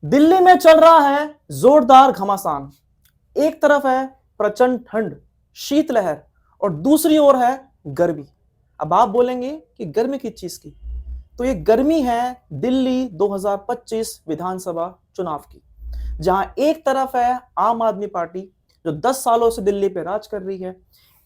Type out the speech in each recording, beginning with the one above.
दिल्ली में चल रहा है जोरदार घमासान। एक तरफ है प्रचंड ठंड, शीतलहर, और दूसरी ओर है गर्मी। अब आप बोलेंगे कि गर्मी किस चीज की? तो ये गर्मी है दिल्ली 2025 विधानसभा चुनाव की, जहां एक तरफ है आम आदमी पार्टी जो 10 सालों से दिल्ली पे राज कर रही है,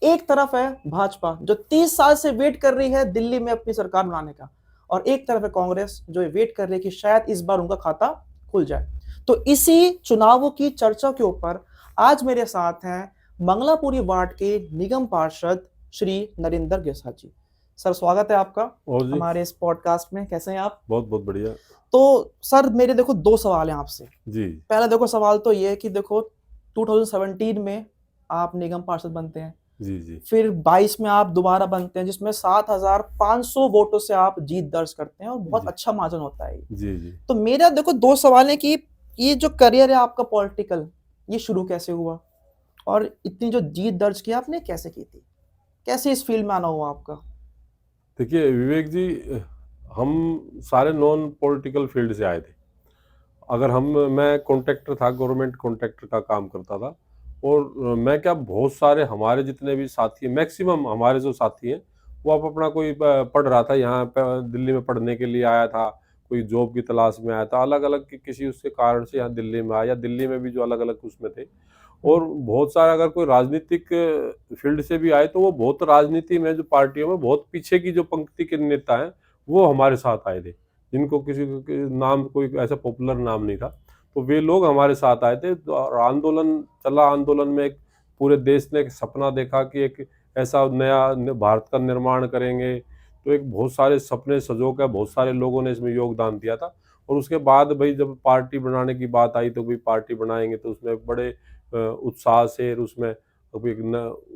एक तरफ है भाजपा जो 30 साल से वेट कर रही है दिल्ली में अपनी सरकार बनाने का, और एक तरफ है कांग्रेस जो वेट कर रही है कि शायद इस बार उनका खाता खुल जाए। तो इसी चुनावों की चर्चा के ऊपर आज मेरे साथ हैं मंगलापुरी वार्ड के निगम पार्षद श्री नरेंद्र गेसा जी। सर, स्वागत है आपका और जी हमारे इस पॉडकास्ट में। कैसे हैं आप? बहुत बहुत बढ़िया। तो सर, मेरे देखो दो सवाल हैं आपसे। जी पहला देखो सवाल तो ये है कि देखो 2017 में आप निगम पार्षद बनते हैं, जी जी फिर 22 में आप दोबारा बनते हैं जिसमें 7,500 वोटों से आप जीत दर्ज करते हैं और बहुत जी अच्छा मार्जिन होता है। जी जी तो मेरा देखो दो सवाल है कि ये जो करियर है आपका पॉलिटिकल, ये शुरू कैसे हुआ और इतनी जो जीत दर्ज की आपने कैसे की थी? कैसे इस फील्ड में आना हुआ आपका? देखिए विवेक जी, हम सारे नॉन पॉलिटिकल फील्ड से आए थे। अगर हम मैं कॉन्ट्रैक्टर था, गवर्नमेंट कॉन्ट्रैक्टर का काम करता था। और मैं क्या, बहुत सारे हमारे जितने भी साथी हैं, मैक्सिमम हमारे जो साथी हैं, वो आप अपना कोई पढ़ रहा था यहाँ पे दिल्ली में पढ़ने के लिए आया था, कोई जॉब की तलाश में आया था, अलग अलग किसी उसके कारण से यहाँ दिल्ली में आया, या दिल्ली में भी जो अलग अलग उसमें थे। और बहुत सारा अगर कोई राजनीतिक फील्ड से भी आए तो वो बहुत राजनीति में जो पार्टियों में बहुत पीछे की जो पंक्ति के नेता हैं वो हमारे साथ आए थे, जिनको किसी के नाम कोई ऐसा पॉपुलर नाम नहीं था। तो वे लोग हमारे साथ आए थे। तो और आंदोलन चला, आंदोलन में एक पूरे देश ने एक सपना देखा कि एक ऐसा नया भारत का निर्माण करेंगे। तो एक बहुत सारे सपने संजो कर बहुत सारे लोगों ने इसमें योगदान दिया था। और उसके बाद भाई जब पार्टी बनाने की बात आई तो भाई पार्टी बनाएंगे, तो उसमें बड़े उत्साह से उसमें अभी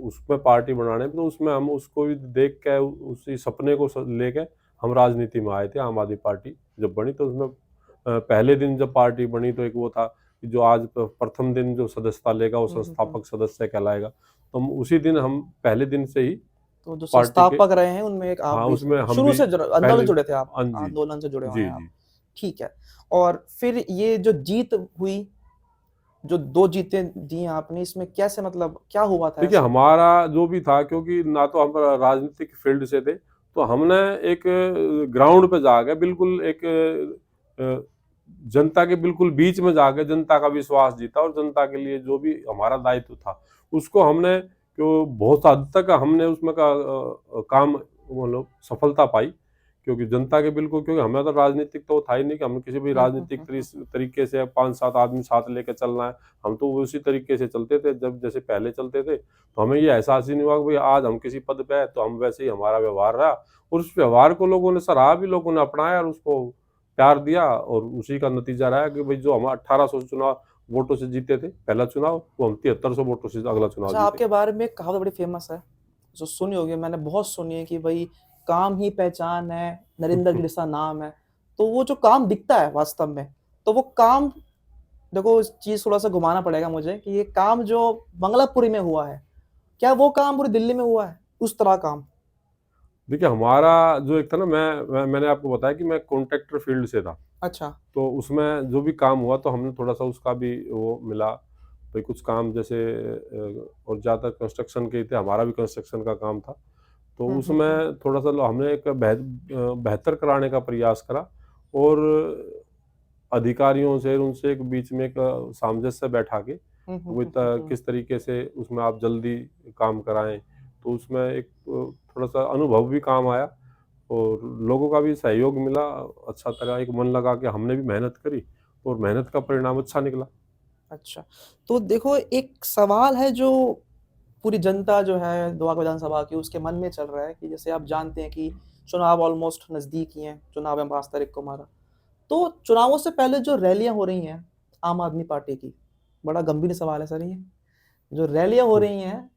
उसमें पार्टी बनाने में, तो उसमें हम उसको भी देख के उसी सपने को लेके हम राजनीति में आए थे। आम आदमी पार्टी जब बनी तो उसमें पहले दिन जब पार्टी बनी तो एक वो था कि जो आज प्रथम दिन जो सदस्यता लेगा वो संस्थापक सदस्य कहलाएगा। तो हम उसी दिन, हम पहले दिन से ही तो जो पार्टी के, संस्थापक रहे हैं उनमें एक आप हाँ भी थे, उसमें हम शुरू भी से आंदोलन पहले। से जुड़े थे आप, हाँ जी आंदोलन से जुड़े हुए जी हैं आप। जी। ठीक है। और फिर ये जो जीत हुई, जो दो जीतें दी आपने, इसमें कैसे, मतलब क्या हुआ था देखिए ऐसा? हमारा जो भी था, क्योंकि ना तो हम राजनीतिक फील्ड से थे, तो हमने एक ग्राउंड पे जाके बिल्कुल एक अ, जनता के बिल्कुल बीच में जाके जनता का विश्वास जीता, और जनता के लिए जो भी हमारा दायित्व था उसको हमने, क्यों बहुत हद तक हमने उसमें काम मतलब सफलता पाई। क्योंकि जनता के बिल्कुल, क्योंकि हमें तो राजनीतिक तो था ही नहीं कि हमें किसी भी राजनीतिक तरीके से 5-7 आदमी साथ लेकर चलना है। हम तो उसी तरीके से चलते थे जब जैसे पहले चलते थे। तो हमें ये एहसास ही नहीं हुआ कि भाई आज हम किसी पद पे है तो हम वैसे ही हमारा व्यवहार रहा, और उस व्यवहार को लोगों ने सराहा भी, लोगों ने अपनाया और उसको प्यार दिया। और उसी का नतीजा रहा कि भाई जो हम 1800 चुनाव वोटों से जीते थे पहला चुनाव, वो हम 7300 वोटों से अगला चुनाव अच्छा, जीते। आपके बारे में एक कहावत बड़ी फेमस है, जो सुनी होगी, मैंने बहुत सुनी है, कि भाई काम ही पहचान है, नरेंद्र गिरसा नाम है। तो वो जो काम दिखता है वास्तव में, तो वो काम, देखो इस चीज थोड़ा सा घुमाना पड़ेगा मुझे, कि ये काम जो मंगलापुरी में हुआ है, क्या वो काम पूरी दिल्ली में हुआ है उस तरह काम? देखिए हमारा जो एक था ना, मैंने आपको बताया कि मैं कॉन्ट्रैक्टर फील्ड से था। अच्छा। तो उसमें जो भी काम हुआ तो हमने थोड़ा सा उसका भी वो मिला। भाई कुछ काम जैसे और ज़्यादा कंस्ट्रक्शन के ही थे, हमारा भी कंस्ट्रक्शन का काम था। तो उसमें थोड़ा सा हमने एक बेहतर कराने का प्रयास करा। और अधिकारियों से उनसे एक बीच में एक सामंजस्य बैठा के वो किस तरीके से उसमें आप जल्दी काम कराएं। तो उसमें एक थोड़ा सा अनुभव भी काम आया, और लोगों का भी सहयोग मिला। अच्छा तरह एक मन लगा के हमने भी मेहनत करी, और मेहनत का परिणाम अच्छा निकला। अच्छा, तो देखो एक सवाल है जो पूरी जनता जो है दुआ विधानसभा की, उसके मन में चल रहा है, कि जैसे आप जानते हैं कि चुनाव ऑलमोस्ट नजदीक ही हैं, चुनाव है 5 तारीख को हमारा। तो चुनावों से पहले जो रैलियां हो रही हैं आम आदमी पार्टी की, बड़ा गंभीर सवाल है सर ये, जो रैलियां हो हम्म। रही हैं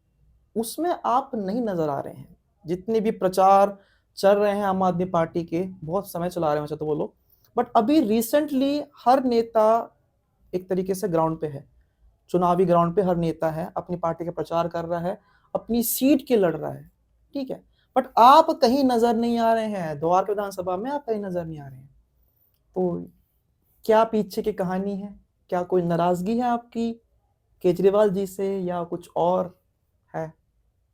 उसमें आप नहीं नजर आ रहे हैं। जितने भी प्रचार चल रहे हैं आम आदमी पार्टी के, बहुत समय चला रहे हैं वैसे तो वो लोग, बट अभी रिसेंटली हर नेता एक तरीके से ग्राउंड पे है, चुनावी ग्राउंड पे हर नेता है, अपनी पार्टी का प्रचार कर रहा है, अपनी सीट के लड़ रहा है। ठीक है, बट आप कहीं नजर नहीं आ रहे हैं, द्वार विधानसभा में आप कहीं नजर नहीं आ रहे हैं। तो क्या पीछे की कहानी है? क्या कोई नाराजगी है आपकी केजरीवाल जी से या कुछ और है?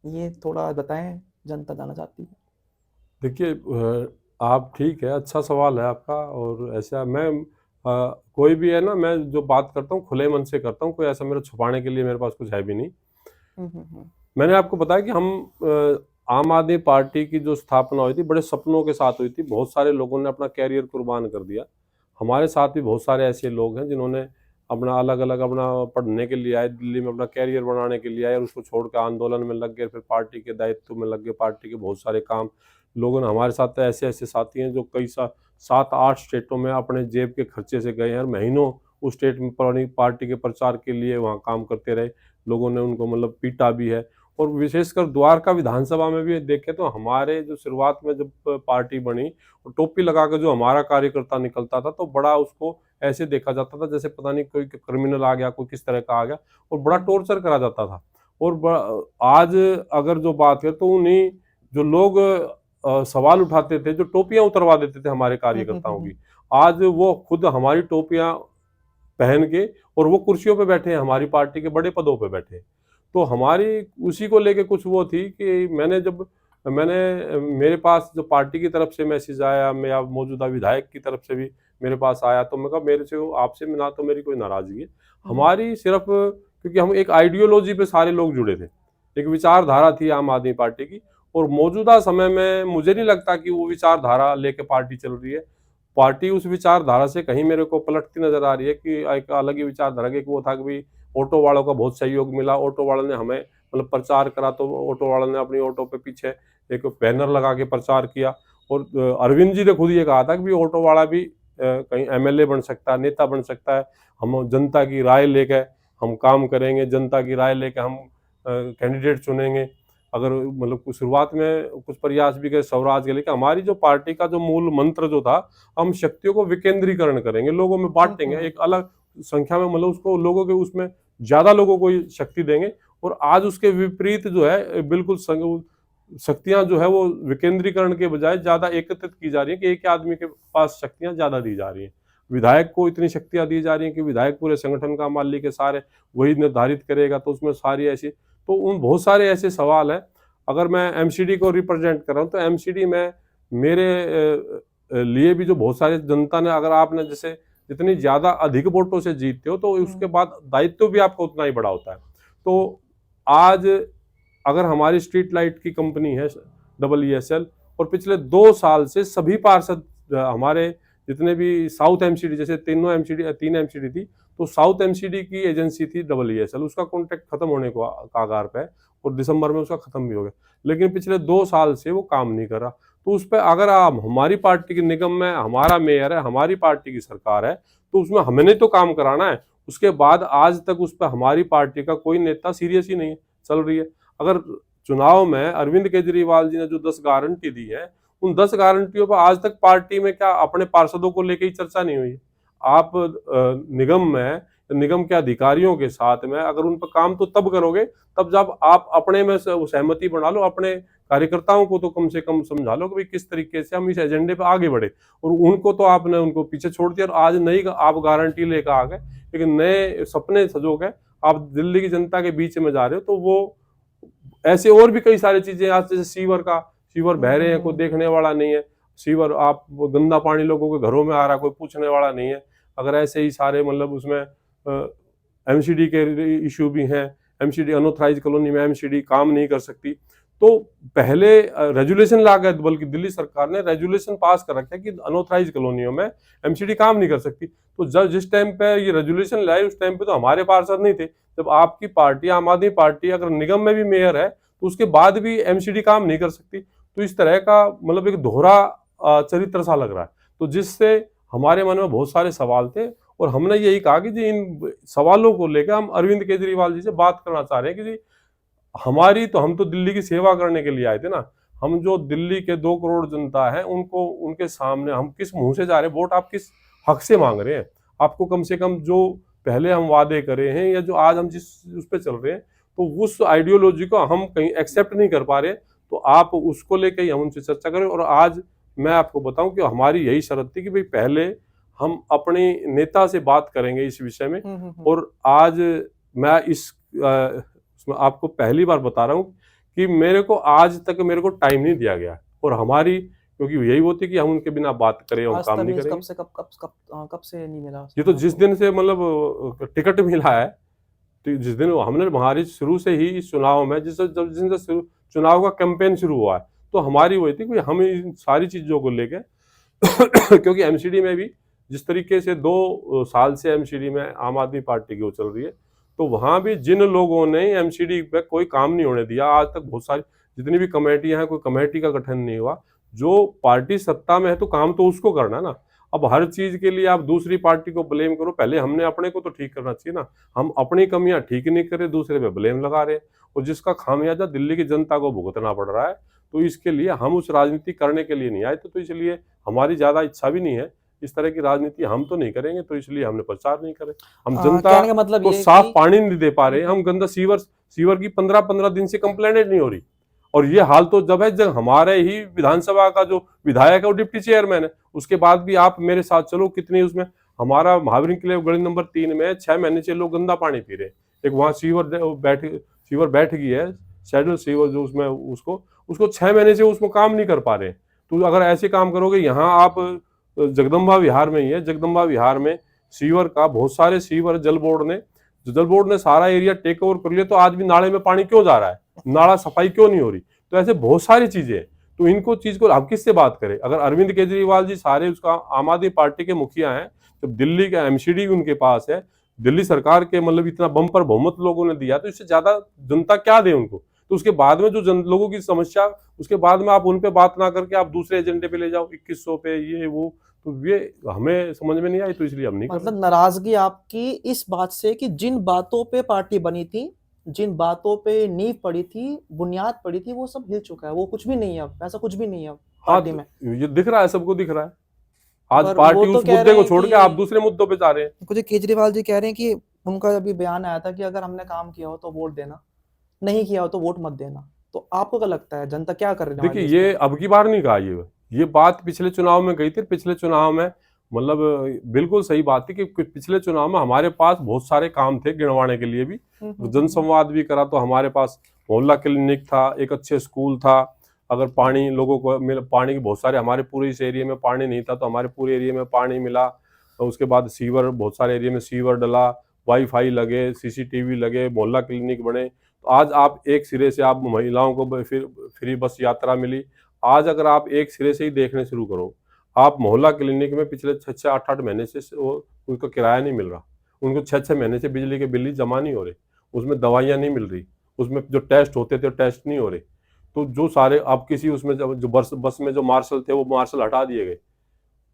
ये थोड़ा बताएं, जनता जानना चाहती है। देखिए आप ठीक है, अच्छा सवाल है आपका। और ऐसा मैं कोई भी है ना, मैं जो बात करता हूँ खुले मन से करता हूँ, कोई ऐसा मेरा छुपाने के लिए मेरे पास कुछ है भी नहीं। हम्म। मैंने आपको बताया कि हम आम आदमी पार्टी की जो स्थापना हुई थी बड़े सपनों के साथ हुई थी। बहुत सारे लोगों ने अपना कैरियर कुर्बान कर दिया। हमारे साथ भी बहुत सारे ऐसे लोग हैं जिन्होंने अपना अलग अलग अपना पढ़ने के लिए आए, दिल्ली में अपना कैरियर बनाने के लिए आए और उसको छोड़ के आंदोलन में लग गए, फिर पार्टी के दायित्व में लग गए, पार्टी के बहुत सारे काम लोगों ने। हमारे साथ तो ऐसे ऐसे साथी हैं जो कई 7-8 स्टेटों में अपने जेब के खर्चे से गए हैं और महीनों उस स्टेट में पुरानी पार्टी के प्रचार के लिए वहाँ काम करते रहे। लोगों ने उनको मतलब पीटा भी है। और विशेषकर द्वारका विधानसभा में भी देखें तो हमारे जो शुरुआत में जब पार्टी बनी और टोपी लगा कर जो हमारा कार्यकर्ता निकलता था तो बड़ा उसको ऐसे देखा जाता था जैसे पता नहीं कोई क्रिमिनल आ गया, कोई किस तरह का आ गया, और बड़ा टॉर्चर करा जाता था। और आज अगर जो बात है तो उन्हीं जो लोग सवाल उठाते थे, जो टोपियां उतरवा देते थे हमारे कार्यकर्ताओं की, आज वो खुद हमारी टोपियां पहन के और वो कुर्सियों पे बैठे हैं, हमारी पार्टी के बड़े पदों पे बैठे हैं। तो हमारी उसी को लेके कुछ वो थी कि मैंने मेरे पास जो पार्टी की तरफ से मैसेज आया, या मौजूदा विधायक की तरफ से भी मेरे पास आया, तो मैं कहा मेरे से आपसे ना तो मेरी कोई नाराजगी है, हमारी सिर्फ क्योंकि हम एक आइडियोलॉजी पे सारे लोग जुड़े थे, एक विचारधारा थी आम आदमी पार्टी की। और मौजूदा समय में मुझे नहीं लगता कि वो विचारधारा लेके पार्टी चल रही है। पार्टी उस विचारधारा से कहीं मेरे को पलटती नजर आ रही है कि एक अलग ही विचारधारा की। वो था कि भाई ऑटो वालों का बहुत सहयोग मिला, ऑटो वालों ने हमें मतलब प्रचार करा, तो ऑटो वालों ने अपनी ऑटो पे पीछे एक बैनर लगा के प्रचार किया। और अरविंद जी ने खुद ये कहा था कि भाई ऑटो वाला भी कहीं एमएलए बन सकता है, नेता बन सकता है। हम जनता की राय लेकर हम काम करेंगे, जनता की राय लेकर हम कैंडिडेट चुनेंगे। अगर मतलब कुछ शुरुआत में कुछ प्रयास भी करे स्वराज के, लेकिन हमारी जो पार्टी का जो मूल मंत्र जो था, हम शक्तियों को विकेंद्रीकरण करेंगे, लोगों में बांटेंगे, एक अलग संख्या में मतलब उसको लोगों के उसमें ज्यादा लोगों को शक्ति देंगे। और आज उसके विपरीत जो है बिल्कुल शक्तियां जो है वो विकेंद्रीकरण के बजाय ज्यादा एकत्रित की जा रही है कि एक आदमी के पास शक्तियां ज्यादा दी जा रही हैं। विधायक को इतनी शक्तियां दी जा रही हैं कि विधायक पूरे संगठन का मालिक है, सारे वही निर्धारित करेगा, तो उसमें सारी ऐसी, तो उन बहुत सारे ऐसे सवाल हैं। अगर मैं एमसीडी को रिप्रेजेंट कर रहा हूँ तो एमसीडी में मेरे लिए भी जो बहुत सारे जनता ने, अगर आपने जैसे जितनी ज्यादा अधिक वोटों से जीतते हो तो उसके बाद दायित्व भी आपका उतना ही बड़ा होता है। तो आज अगर हमारी स्ट्रीट लाइट की कंपनी है EESL, और पिछले 2 साल से सभी पार्षद हमारे जितने भी साउथ एमसीडी, जैसे तीन एमसीडी थी, तो साउथ एमसीडी की एजेंसी थी EESL, उसका कॉन्ट्रैक्ट खत्म होने को कागार पे है और दिसंबर में उसका खत्म भी हो गया, लेकिन पिछले 2 साल से वो काम नहीं कर रहा। तो उस पर अगर आप हमारी पार्टी के निगम में हमारा मेयर है, हमारी पार्टी की सरकार है, तो उसमें हमने तो काम कराना है। उसके बाद आज तक उस पर हमारी पार्टी का कोई नेता सीरियस ही नहीं चल रही है। अगर चुनाव में अरविंद केजरीवाल जी ने जो 10 गारंटी दी है, उन 10 गारंटियों पर आज तक पार्टी में क्या अपने पार्षदों को लेकर ही चर्चा नहीं हुई। आप निगम में, निगम के अधिकारियों के साथ में अगर उन पर काम तो तब करोगे तब जब आप अपने में सहमति बना लो, अपने कार्यकर्ताओं को तो कम से कम समझा लो कि भाई किस तरीके से हम इस एजेंडे पे आगे बढ़े। और उनको तो आपने उनको पीछे छोड़ दिया और आज नई आप गारंटी लेकर आ गए, लेकिन नए सपने सजो गए, आप दिल्ली की जनता के बीच में जा रहे हो। तो वो ऐसे और भी कई सारी चीजें, आज जैसे सीवर बह रहे हैं, कोई देखने वाला नहीं है। सीवर आप गंदा पानी लोगों के घरों में आ रहा है, कोई पूछने वाला नहीं है। अगर ऐसे ही सारे मतलब उसमें एमसीडी के इश्यू भी हैं, एमसीडी अनऑथराइज कॉलोनी में एमसीडी काम नहीं कर सकती, तो पहले रेजुलेशन ला गए, बल्कि दिल्ली सरकार ने रेजुलेशन पास कर रखा है कि अनऑथराइज कॉलोनियों में एमसीडी काम नहीं कर सकती। तो जब जिस टाइम पे ये रेजुलेशन लाए उस टाइम पे तो हमारे पार्षद नहीं थे। जब आपकी पार्टी आम आदमी पार्टी अगर निगम में भी मेयर है तो उसके बाद भी एमसीडी काम नहीं कर सकती। तो इस तरह का मतलब एक दोहरा चरित्र सा लग रहा है, तो जिससे हमारे मन में बहुत सारे सवाल थे। और हमने यही कहा कि जी इन सवालों को लेकर हम अरविंद केजरीवाल जी से बात करना चाह रहे हैं कि जी हमारी तो, हम तो दिल्ली की सेवा करने के लिए आए थे ना। हम जो दिल्ली के 2 करोड़ जनता है उनको, उनके सामने हम किस मुंह से जा रहे हैं वोट, आप किस हक से मांग रहे हैं? आपको कम से कम जो पहले हम वादे करे हैं या जो आज हम जिस उस पर चल रहे हैं, तो उस आइडियोलॉजी को हम कहीं एक्सेप्ट नहीं कर पा रहे। तो आप उसको लेकर ही हम उनसे चर्चा करें। और आज मैं आपको बताऊं कि हमारी यही शर्त थी कि भाई पहले हम अपने नेता से बात करेंगे इस विषय में। हम्म। और आज मैं इसमें आपको पहली बार बता रहा हूँ कि मेरे को आज तक मेरे को टाइम नहीं दिया गया, और हमारी क्योंकि यही होती कि हम उनके बिना बात करें हम काम नहीं तमीज करेंगे। कब से नहीं मिला ये तो आपको? जिस दिन से मतलब टिकट मिला है, तो जिस दिन हमने हमारी शुरू से ही इस चुनाव में जिस दिन से चुनाव का कैंपेन शुरू हुआ है, तो हमारी वही थी कि हम इन सारी चीजों को लेके क्योंकि एमसीडी में भी जिस तरीके से 2 साल से एमसीडी में आम आदमी पार्टी की वो चल रही है, तो वहां भी जिन लोगों ने एमसीडी पे कोई काम नहीं होने दिया आज तक, बहुत सारी जितनी भी कमेटियां हैं, कोई कमेटी का गठन नहीं हुआ। जो पार्टी सत्ता में है तो काम तो उसको करना है ना। अब हर चीज के लिए आप दूसरी पार्टी को ब्लेम करो, पहले हमने अपने को तो ठीक करना चाहिए ना। हम अपनी कमियां ठीक नहीं करे, दूसरे पे ब्लेम लगा रहे हैं, और जिसका खामियाजा दिल्ली की जनता को भुगतना पड़ रहा है। तो इसके लिए हम उस राजनीति करने के लिए नहीं आए थे, तो इसलिए हमारी ज्यादा इच्छा भी नहीं है इस तरह की राजनीति हम तो नहीं करेंगे, तो इसलिए हमने प्रचार नहीं करे। हम जनता कहने का मतलब को ये साफ कि पानी नहीं दे पा रहे, हम गंदा सीवर की 15-15 दिन से कंप्लेंट नहीं हो रही। और ये हाल तो जब है जब हमारे ही विधानसभा का जो विधायक है वो डिप्टी चेयरमैन है, उसके बाद भी आप मेरे साथ चलो कितनी उसमें हमारा महावीर किले गली नंबर 3 में 6 महीने से लोग गंदा पानी पी रहे हैं। एक वहां सीवर बैठ गई है, शेड्यूल सीवर जो उसमें उसको 6 महीने से उसमें काम नहीं कर पा रहे। तो अगर ऐसे काम करोगे, यहाँ आप जगदम्बा विहार में ही है, जगदम्बा विहार में सीवर का बहुत सारे सीवर जल बोर्ड ने सारा एरिया टेक ओवर कर लिया, तो आज भी नाले में पानी क्यों जा रहा है, नाला सफाई क्यों नहीं हो रही। तो ऐसे बहुत सारी चीजें हैं, तो इनको चीज को हम किससे बात करें। अगर अरविंद केजरीवाल जी सारे उसका आम आदमी पार्टी के मुखिया हैं, जब दिल्ली का एमसीडी उनके पास है, दिल्ली सरकार के मतलब इतना बम्पर बहुमत लोगों ने दिया, तो इससे ज्यादा जनता क्या दे उनको। तो उसके बाद में जो लोगों की समस्या, उसके बाद में आप उन पे बात ना करके आप दूसरे एजेंडे पे ले जाओ, 2100 पे ये वो, तो ये हमें समझ में नहीं आई, तो इसलिए हम नहीं कर रहे। मतलब नाराजगी आपकी इस बात से कि जिन बातों पे पार्टी बनी थी, जिन बातों पे नींव पड़ी थी, बुनियाद पड़ी थी, वो सब हिल चुका है, वो कुछ भी नहीं है अब, ऐसा कुछ भी नहीं है अब हाँ, पार्टी में। ये दिख रहा है, सबको दिख रहा है। आज पर पार्टी वो तो उस कह मुद्दे रहे को हैं छोड़ के आप दूसरे मुद्दों पे जा रहे हैं। कुछ केजरीवाल जी कह रहे हैं कि उनका अभी बयान आया था कि अगर हमने काम किया हो तो वोट देना, नहीं किया हो तो वोट मत देना। तो आपको क्या लगता है जनता क्या कर रही है? देखिए, ये अब की बार नहीं कहा, ये बात पिछले चुनाव में गई थी। पिछले चुनाव में मतलब बिल्कुल सही बात थी कि पिछले चुनाव में हमारे पास बहुत सारे काम थे गिनवाने के लिए भी, जनसंवाद भी करा, तो हमारे पास मोहल्ला क्लिनिक था, एक अच्छे स्कूल था। अगर पानी लोगों को पानी के बहुत सारे, हमारे पूरे इस एरिया में पानी नहीं था, तो हमारे पूरे एरिया में पानी मिला। तो उसके बाद सीवर, बहुत सारे एरिया में सीवर डला, वाईफाई लगे, सीसीटीवी लगे, मोहल्ला क्लिनिक बने। तो आज आप एक सिरे से आप महिलाओं को फिर फ्री बस यात्रा मिली। आज अगर आप एक सिरे से ही देखने शुरू करो, आप मोहल्ला क्लिनिक में पिछले 6-8 महीने से उनको किराया नहीं मिल रहा, उनको 6-6 महीने से बिजली के बिल जमा नहीं हो रहे, उसमें दवाइयाँ नहीं मिल रही, उसमें जो टेस्ट होते थे टेस्ट नहीं हो रहे। तो जो सारे आप किसी उसमें जो बस में जो मार्शल थे वो मार्शल हटा दिए गए।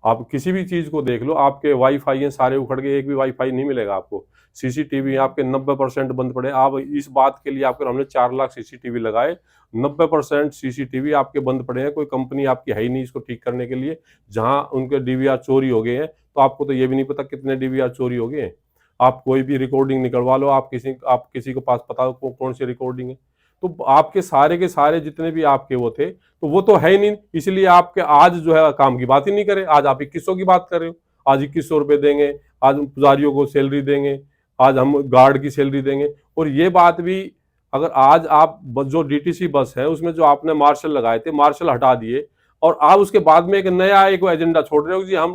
आप किसी भी चीज को देख लो, आपके वाईफाई हैं सारे उखड़ गए, एक भी वाईफाई नहीं मिलेगा आपको। सीसीटीवी आपके 90% बंद पड़े। आप इस बात के लिए आपके हमने 4 लाख सीसीटीवी लगाए, 90% सीसीटीवी आपके बंद पड़े हैं। कोई कंपनी आपकी है ही नहीं इसको ठीक करने के लिए। जहां उनके डीवीआर चोरी हो गए हैं, तो आपको तो ये भी नहीं पता कितने डीवीआर चोरी हो गए हैं। आप कोई भी रिकॉर्डिंग निकलवा लो, आप किसी को पास पता कौन सी रिकॉर्डिंग है। तो आपके सारे के सारे जितने भी आपके वो थे, तो वो तो है ही नहीं, इसलिए आपके आज जो है काम की बात ही नहीं करें। आज आप 2100 की बात कर रहे हो, आज 2100 रुपये देंगे, आज हम पुजारियों को सैलरी देंगे, आज हम गार्ड की सैलरी देंगे। और ये बात भी अगर आज आप जो डीटीसी बस है उसमें जो आपने मार्शल लगाए थे, मार्शल हटा दिए, और आप उसके बाद में एक नया एक एजेंडा छोड़ रहे हो जी हम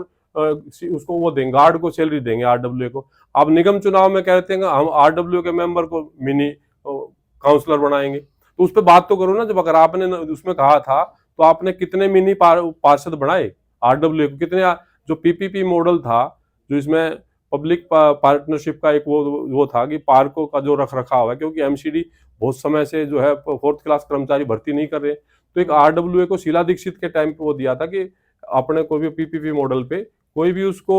उसको वो देंगे, गार्ड को सैलरी देंगे, आरडब्ल्यू को। आप निगम चुनाव में कहते हैं हम आरडब्ल्यू के मेंबर को मिनी काउंसलर बनाएंगे, तो उस पर बात तो करो ना। जब अगर आपने उसमें कहा था, तो आपने कितने मिनी पार्षद बनाए आरडब्ल्यू को, कितने जो पीपीपी मॉडल था, जो इसमें पब्लिक पार्टनरशिप का एक वो था कि पार्कों का जो रख रखाव है, क्योंकि एमसीडी बहुत समय से जो है 4th क्लास कर्मचारी भर्ती नहीं कर रहे, तो एक आरडब्ल्यू को शीला दीक्षित के टाइम पे वो दिया था कि अपने कोई भी पीपीपी मॉडल पे कोई भी उसको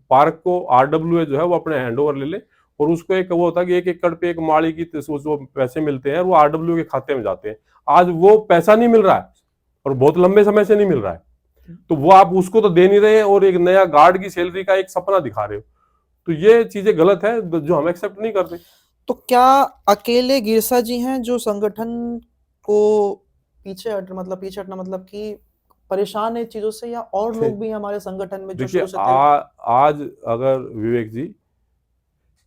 पार्क को आरडब्ल्यू जो है वो अपने हैंडओवर ले ले, और उसको एक वो होता कि 1 एकड़ पे 1 माली की जो पैसे मिलते हैं वो आरडब्ल्यू के खाते में जाते हैं। आज वो पैसा नहीं मिल रहा है, और बहुत लंबे समय से नहीं मिल रहा है, तो वो आप उसको तो दे नहीं रहे, और एक नया गार्ड की सैलरी का एक सपना दिखा रहे हो। तो ये चीजें गलत है जो हम एक्सेप्ट नहीं करते। तो क्या अकेले गिरसा जी हैं जो संगठन को पीछे हटना मतलब कि परेशान है चीजों से, या और लोग भी हैं हमारे संगठन में जो देखिए शुरू से थे? आज अगर विवेक जी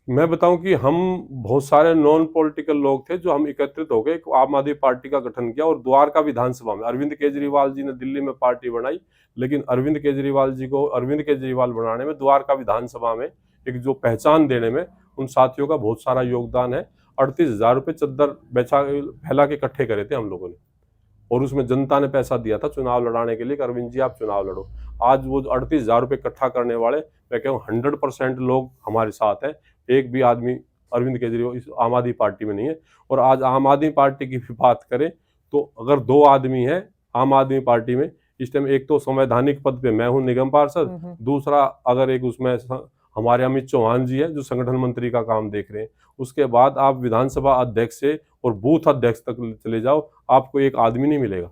मैं बताऊं कि हम बहुत सारे नॉन पॉलिटिकल लोग थे जो हम एकत्रित हो गए, एक आम आदमी पार्टी का गठन किया और द्वारका विधानसभा में अरविंद केजरीवाल जी ने दिल्ली में पार्टी बनाई, लेकिन अरविंद केजरीवाल जी को अरविंद केजरीवाल बनाने में द्वारका विधानसभा में एक जो पहचान देने में उन साथियों का बहुत सारा योगदान है। 38,000 रुपये चद्दर बेचा फैला के इकट्ठे करे थे हम लोगों ने, और उसमें जनता ने पैसा दिया था चुनाव लड़ाने के लिए कि अरविंद जी आप चुनाव लड़ो। आज वो 38,000 रुपये इकट्ठा करने वाले मैं कहूँ 100% लोग हमारे साथ हैं। एक भी आदमी अरविंद केजरीवाल इस आम आदमी पार्टी में नहीं है। और आज आम आदमी पार्टी की भी बात करें तो अगर 2 आदमी हैं आम आदमी पार्टी में इस टाइम, एक तो संवैधानिक पद पे मैं हूँ निगम पार्षद, दूसरा अगर एक उसमें हमारे अमित चौहान जी है जो संगठन मंत्री का काम देख रहे हैं। उसके बाद आप विधानसभा अध्यक्ष से और बूथ अध्यक्ष तक चले जाओ, आपको एक आदमी नहीं मिलेगा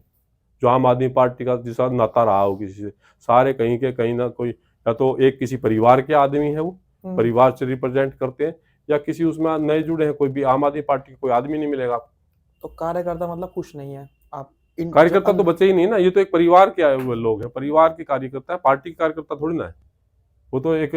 जो आम आदमी पार्टी का जिसका नाता रहा हो किसी से। सारे कहीं के कहीं ना कोई, या तो एक किसी परिवार के आदमी है, वो परिवार से रिप्रेजेंट करते हैं, या किसी उसमें नए जुड़े हैं, कोई भी आम आदमी पार्टी का कोई आदमी नहीं मिलेगा। तो कार्यकर्ता मतलब कुछ नहीं है आप कार्यकर्ता तो बचे ही नहीं ना, ये तो एक परिवार के आए हुए लोग हैं, परिवार के कार्यकर्ता है, पार्टी के कार्यकर्ता थोड़ी ना है। वो तो एक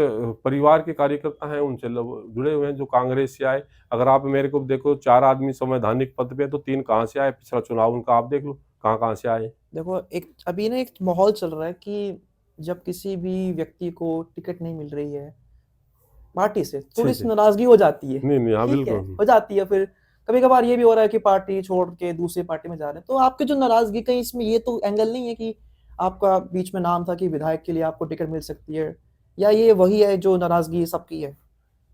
परिवार के कार्यकर्ता हैं, उनसे जुड़े हुए हैं जो कांग्रेस से आए। अगर आप मेरे को देखो 4 आदमी संवैधानिक पद पे, तो 3 कहाँ से आए? पिछला चुनाव उनका आप देख लो कहाँ कहाँ से आए। देखो एक अभी ना एक माहौल चल रहा है कि जब किसी भी व्यक्ति को टिकट नहीं मिल रही है पार्टी से, थोड़ी सी नाराजगी हो जाती है। नहीं हाँ ठीक है, बिल्कुल हो जाती है। फिर कभी कभार ये भी हो रहा है कि पार्टी छोड़ के दूसरी पार्टी में जा रहे हैं। तो आपकी जो नाराजगी, कहीं इसमें ये तो एंगल नहीं है कि आपका बीच में नाम था कि विधायक के लिए आपको टिकट मिल सकती है, या ये वही है जो नाराजगी सबकी है?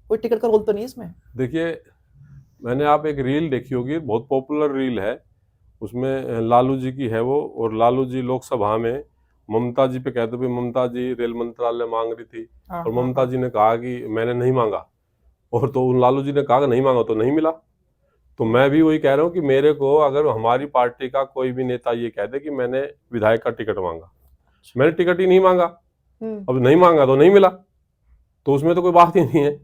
कोई टिकट का रोल तो नहीं इसमें? देखिए मैंने आप एक रील देखी होगी, बहुत पॉपुलर रील है, उसमें लालू जी की है वो, और लालू जी लोकसभा में ममता जी पे कहते हुए, ममता जी रेल मंत्रालय मांग रही थी और ममता जी ने कहा कि मैंने नहीं मांगा, और तो उन लालू जी ने कहा कि नहीं मांगा तो नहीं मिला। तो मैं भी वही कह रहा हूँ कि मेरे को अगर हमारी पार्टी का कोई भी नेता ये कह दे कि मैंने विधायक का टिकट मांगा, मैंने टिकट ही नहीं मांगा, अब नहीं मांगा तो नहीं मिला, तो उसमें तो कोई बात ही नहीं है।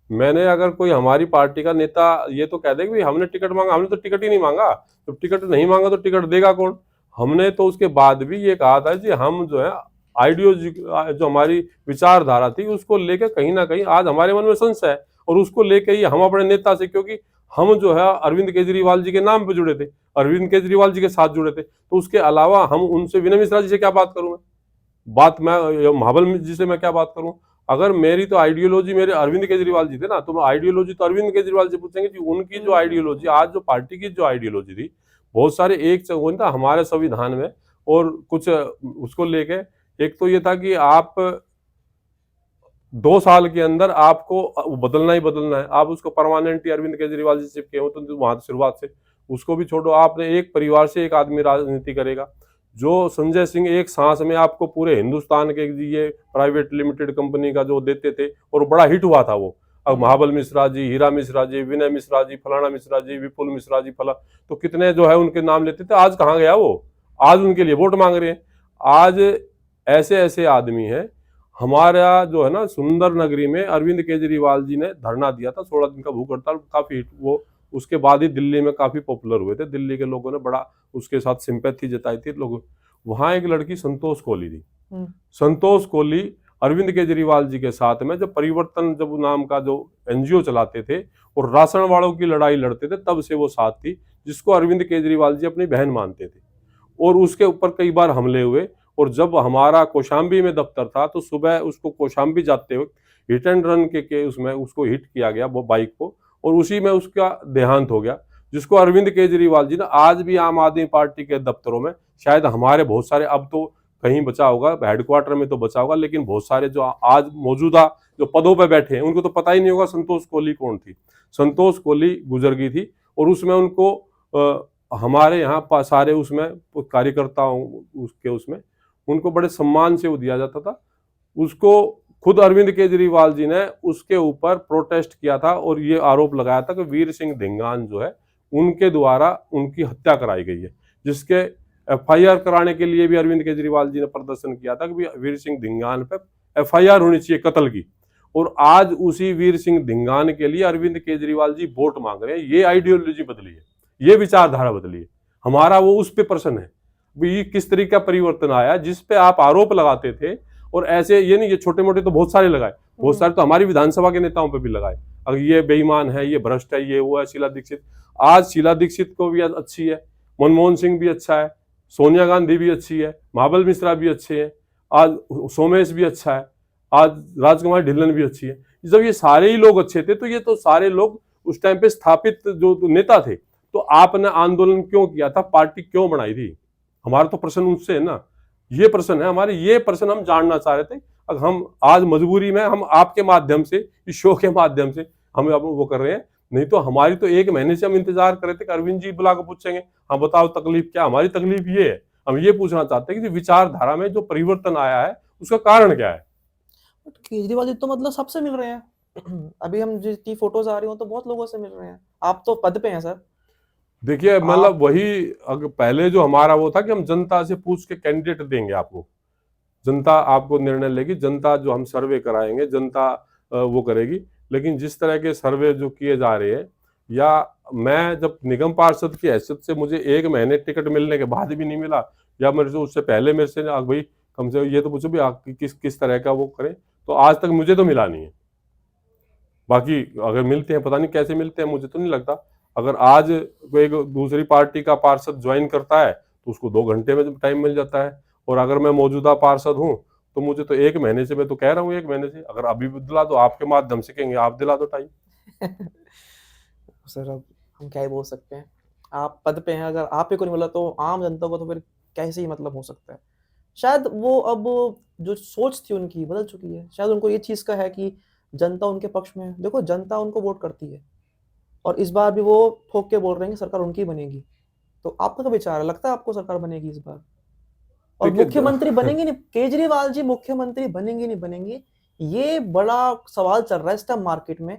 मैंने अगर कोई हमारी पार्टी का नेता ये तो कह दे कि हमने टिकट मांगा, हमने तो टिकट ही नहीं मांगा, तो टिकट नहीं मांगा तो टिकट देगा कौन? हमने तो उसके बाद भी ये कहा था कि हम जो है आइडियोलॉजी जो हमारी विचारधारा थी उसको लेकर कहीं ना कहीं आज हमारे मन में संशय है, और उसको लेकर ही हम अपने नेता से, क्योंकि हम जो है अरविंद केजरीवाल जी के नाम पे जुड़े थे, अरविंद केजरीवाल जी के साथ जुड़े थे, तो उसके अलावा हम उनसे विनय मिश्रा जी से क्या बात करूं? मैं महाबल जी से मैं क्या बात करूं? अगर मेरी तो आइडियोलॉजी मेरे अरविंद केजरीवाल जी थे ना, तो आइडियोलॉजी तो अरविंद केजरीवाल जी पूछेंगे जी, उनकी जो आइडियोलॉजी, आज जो पार्टी की जो आइडियोलॉजी थी, बहुत सारे एक वो था हमारे संविधान में, और कुछ उसको लेके एक तो ये था कि आप 2 साल के अंदर आपको बदलना ही बदलना है, आप उसको परमानेंटली अरविंद केजरीवाल जी चिपके हो तो वहां शुरुआत से उसको भी छोड़ो। आपने एक परिवार से एक आदमी राजनीति करेगा, जो संजय सिंह एक सांस में आपको पूरे हिंदुस्तान के ये प्राइवेट लिमिटेड कंपनी का जो देते थे, और बड़ा हिट हुआ था वो। अब महाबल मिश्रा जी, हीरा मिश्रा जी, विनय मिश्रा जी, फलाना मिश्रा जी, विपुल मिश्रा जी, फला, तो कितने जो है उनके नाम लेते थे। आज कहाँ गया वो? आज उनके लिए वोट मांग रहे हैं। आज ऐसे ऐसे आदमी हैं। हमारा जो है ना सुंदर नगरी में अरविंद केजरीवाल जी ने धरना दिया था, 16 दिन का भूख हड़ताल, काफी हिट वो, उसके बाद ही दिल्ली में काफी पॉपुलर हुए थे, दिल्ली के लोगों ने बड़ा उसके साथ सिंपैथी जताई थी लोगों। वहां एक लड़की संतोष कोहली थी, संतोष कोहली अरविंद केजरीवाल जी के साथ में जब परिवर्तन जब नाम का जो एनजीओ चलाते थे और राशन वालों की लड़ाई लड़ते थे, तब से वो साथ थी, जिसको अरविंद केजरीवाल जी अपनी बहन मानते थे, और उसके ऊपर कई बार हमले हुए। और जब हमारा कौशाम्बी में दफ्तर था तो सुबह उसको कौशाम्बी जाते वक्त हिट एंड रन के उसमें उसको हिट किया गया वो बाइक को, और उसी में उसका देहांत हो गया, जिसको अरविंद केजरीवाल जी ने आज भी आम आदमी पार्टी के दफ्तरों में, शायद हमारे बहुत सारे, अब तो कहीं बचा होगा हेडक्वार्टर में तो बचा होगा, लेकिन बहुत सारे जो आज मौजूदा जो पदों पर बैठे हैं उनको तो पता ही नहीं होगा संतोष कोहली कौन थी। संतोष कोहली गुजर गई थी, और उसमें उनको हमारे यहाँ सारे उसमें कार्यकर्ताओं उसके उसमें उनको बड़े सम्मान से वो दिया जाता था। उसको खुद अरविंद केजरीवाल जी ने उसके ऊपर प्रोटेस्ट किया था और ये आरोप लगाया था कि वीर सिंह धिंगान जो है उनके द्वारा उनकी हत्या कराई गई है, जिसके एफआईआर कराने के लिए भी अरविंद केजरीवाल जी ने प्रदर्शन किया था कि वीर सिंह धिंगान पे एफआईआर होनी चाहिए कत्ल की। और आज उसी वीर सिंह धिंगान के लिए अरविंद केजरीवाल जी वोट मांग रहे हैं। ये आइडियोलॉजी बदली है, ये विचारधारा बदली है, हमारा वो उस पे प्रश्न है। भी किस तरीके का परिवर्तन आया जिस पे आप आरोप लगाते थे। और ऐसे ये नहीं, ये छोटे मोटे तो बहुत सारे लगाए, बहुत सारे तो हमारी विधानसभा के नेताओं पे भी लगाए, अगर ये बेईमान है, ये भ्रष्ट है, ये वो है शीला दीक्षित। आज शीला दीक्षित को भी अच्छी है, मनमोहन सिंह भी अच्छा है, सोनिया गांधी भी अच्छी है, महाबल मिश्रा भी अच्छे हैं, आज सोमेश भी अच्छा है, आज राजकुमार ढिल्लन भी अच्छी है। जब ये सारे ही लोग अच्छे थे तो ये तो सारे लोग उस टाइम पे स्थापित जो नेता थे, तो आपने आंदोलन क्यों किया था, पार्टी क्यों बनाई थी? हमारा तो प्रश्न उससे है ना, ये प्रश्न है हमारे, ये प्रश्न हम जानना चाह रहे थे। अब हम आज मजबूरी में हम आपके माध्यम से, इस शो के माध्यम से हम अब वो कर रहे हैं, नहीं तो हमारी तो 1 महीने से हम इंतजार कर रहे थे कि अरविंद जी बुला कर पूछेंगे हाँ बताओ तकलीफ क्या। हमारी तकलीफ ये है, हम ये पूछना चाहते हैं कि विचारधारा में जो परिवर्तन आया है उसका कारण क्या है। केजरीवाल जी तो मतलब सबसे मिल रहे हैं। अभी हम जितनी फोटोज आ रही हो तो बहुत लोगों से मिल रहे हैं, आप तो पद पे हैं सर। देखिए मतलब वही, अगर पहले जो हमारा वो था कि हम जनता से पूछ के कैंडिडेट देंगे आपको, जनता आपको निर्णय लेगी, जनता जो हम सर्वे कराएंगे जनता वो करेगी। लेकिन जिस तरह के सर्वे जो किए जा रहे हैं, या मैं जब निगम पार्षद की हैसियत से मुझे 1 महीने टिकट मिलने के बाद भी नहीं मिला, या मेरे से उससे पहले मेरे से भाई कम से ये तो पूछो भी आप किस किस तरह का वो करें, तो आज तक मुझे तो मिला नहीं है। बाकी अगर मिलते हैं पता नहीं कैसे मिलते हैं, मुझे तो नहीं लगता। अगर आज कोई दूसरी पार्टी का पार्षद ज्वाइन करता है तो उसको 2 घंटे में टाइम मिल जाता है, और अगर मैं मौजूदा पार्षद हूँ तो मुझे तो 1 महीने से, मैं तो कह रहा हूँ 1 महीने से, अगर अभी भी दिला दो आपके माध्यम से कहेंगे आप दिला दो टाइम। सर अब हम क्या ही बोल सकते हैं, आप पद पे हैं, अगर आप ही को नहीं मिला तो आम जनता को तो फिर कैसे ही मतलब हो सकता है। शायद वो अब जो सोच थी उनकी बदल चुकी है, शायद उनको ये चीज़ का है कि जनता उनके पक्ष में है। देखो जनता उनको वोट करती है और इस बार भी वो ठोक के बोल रहे हैं कि सरकार उनकी बनेगी। तो आपका क्या विचार है, लगता है आपको सरकार बनेगी इस बार? और देखिए मुख्यमंत्री बनेंगे नहीं, केजरीवाल जी मुख्यमंत्री बनेंगे नहीं बनेंगे, ये बड़ा सवाल चल रहा है इस टाइम मार्केट में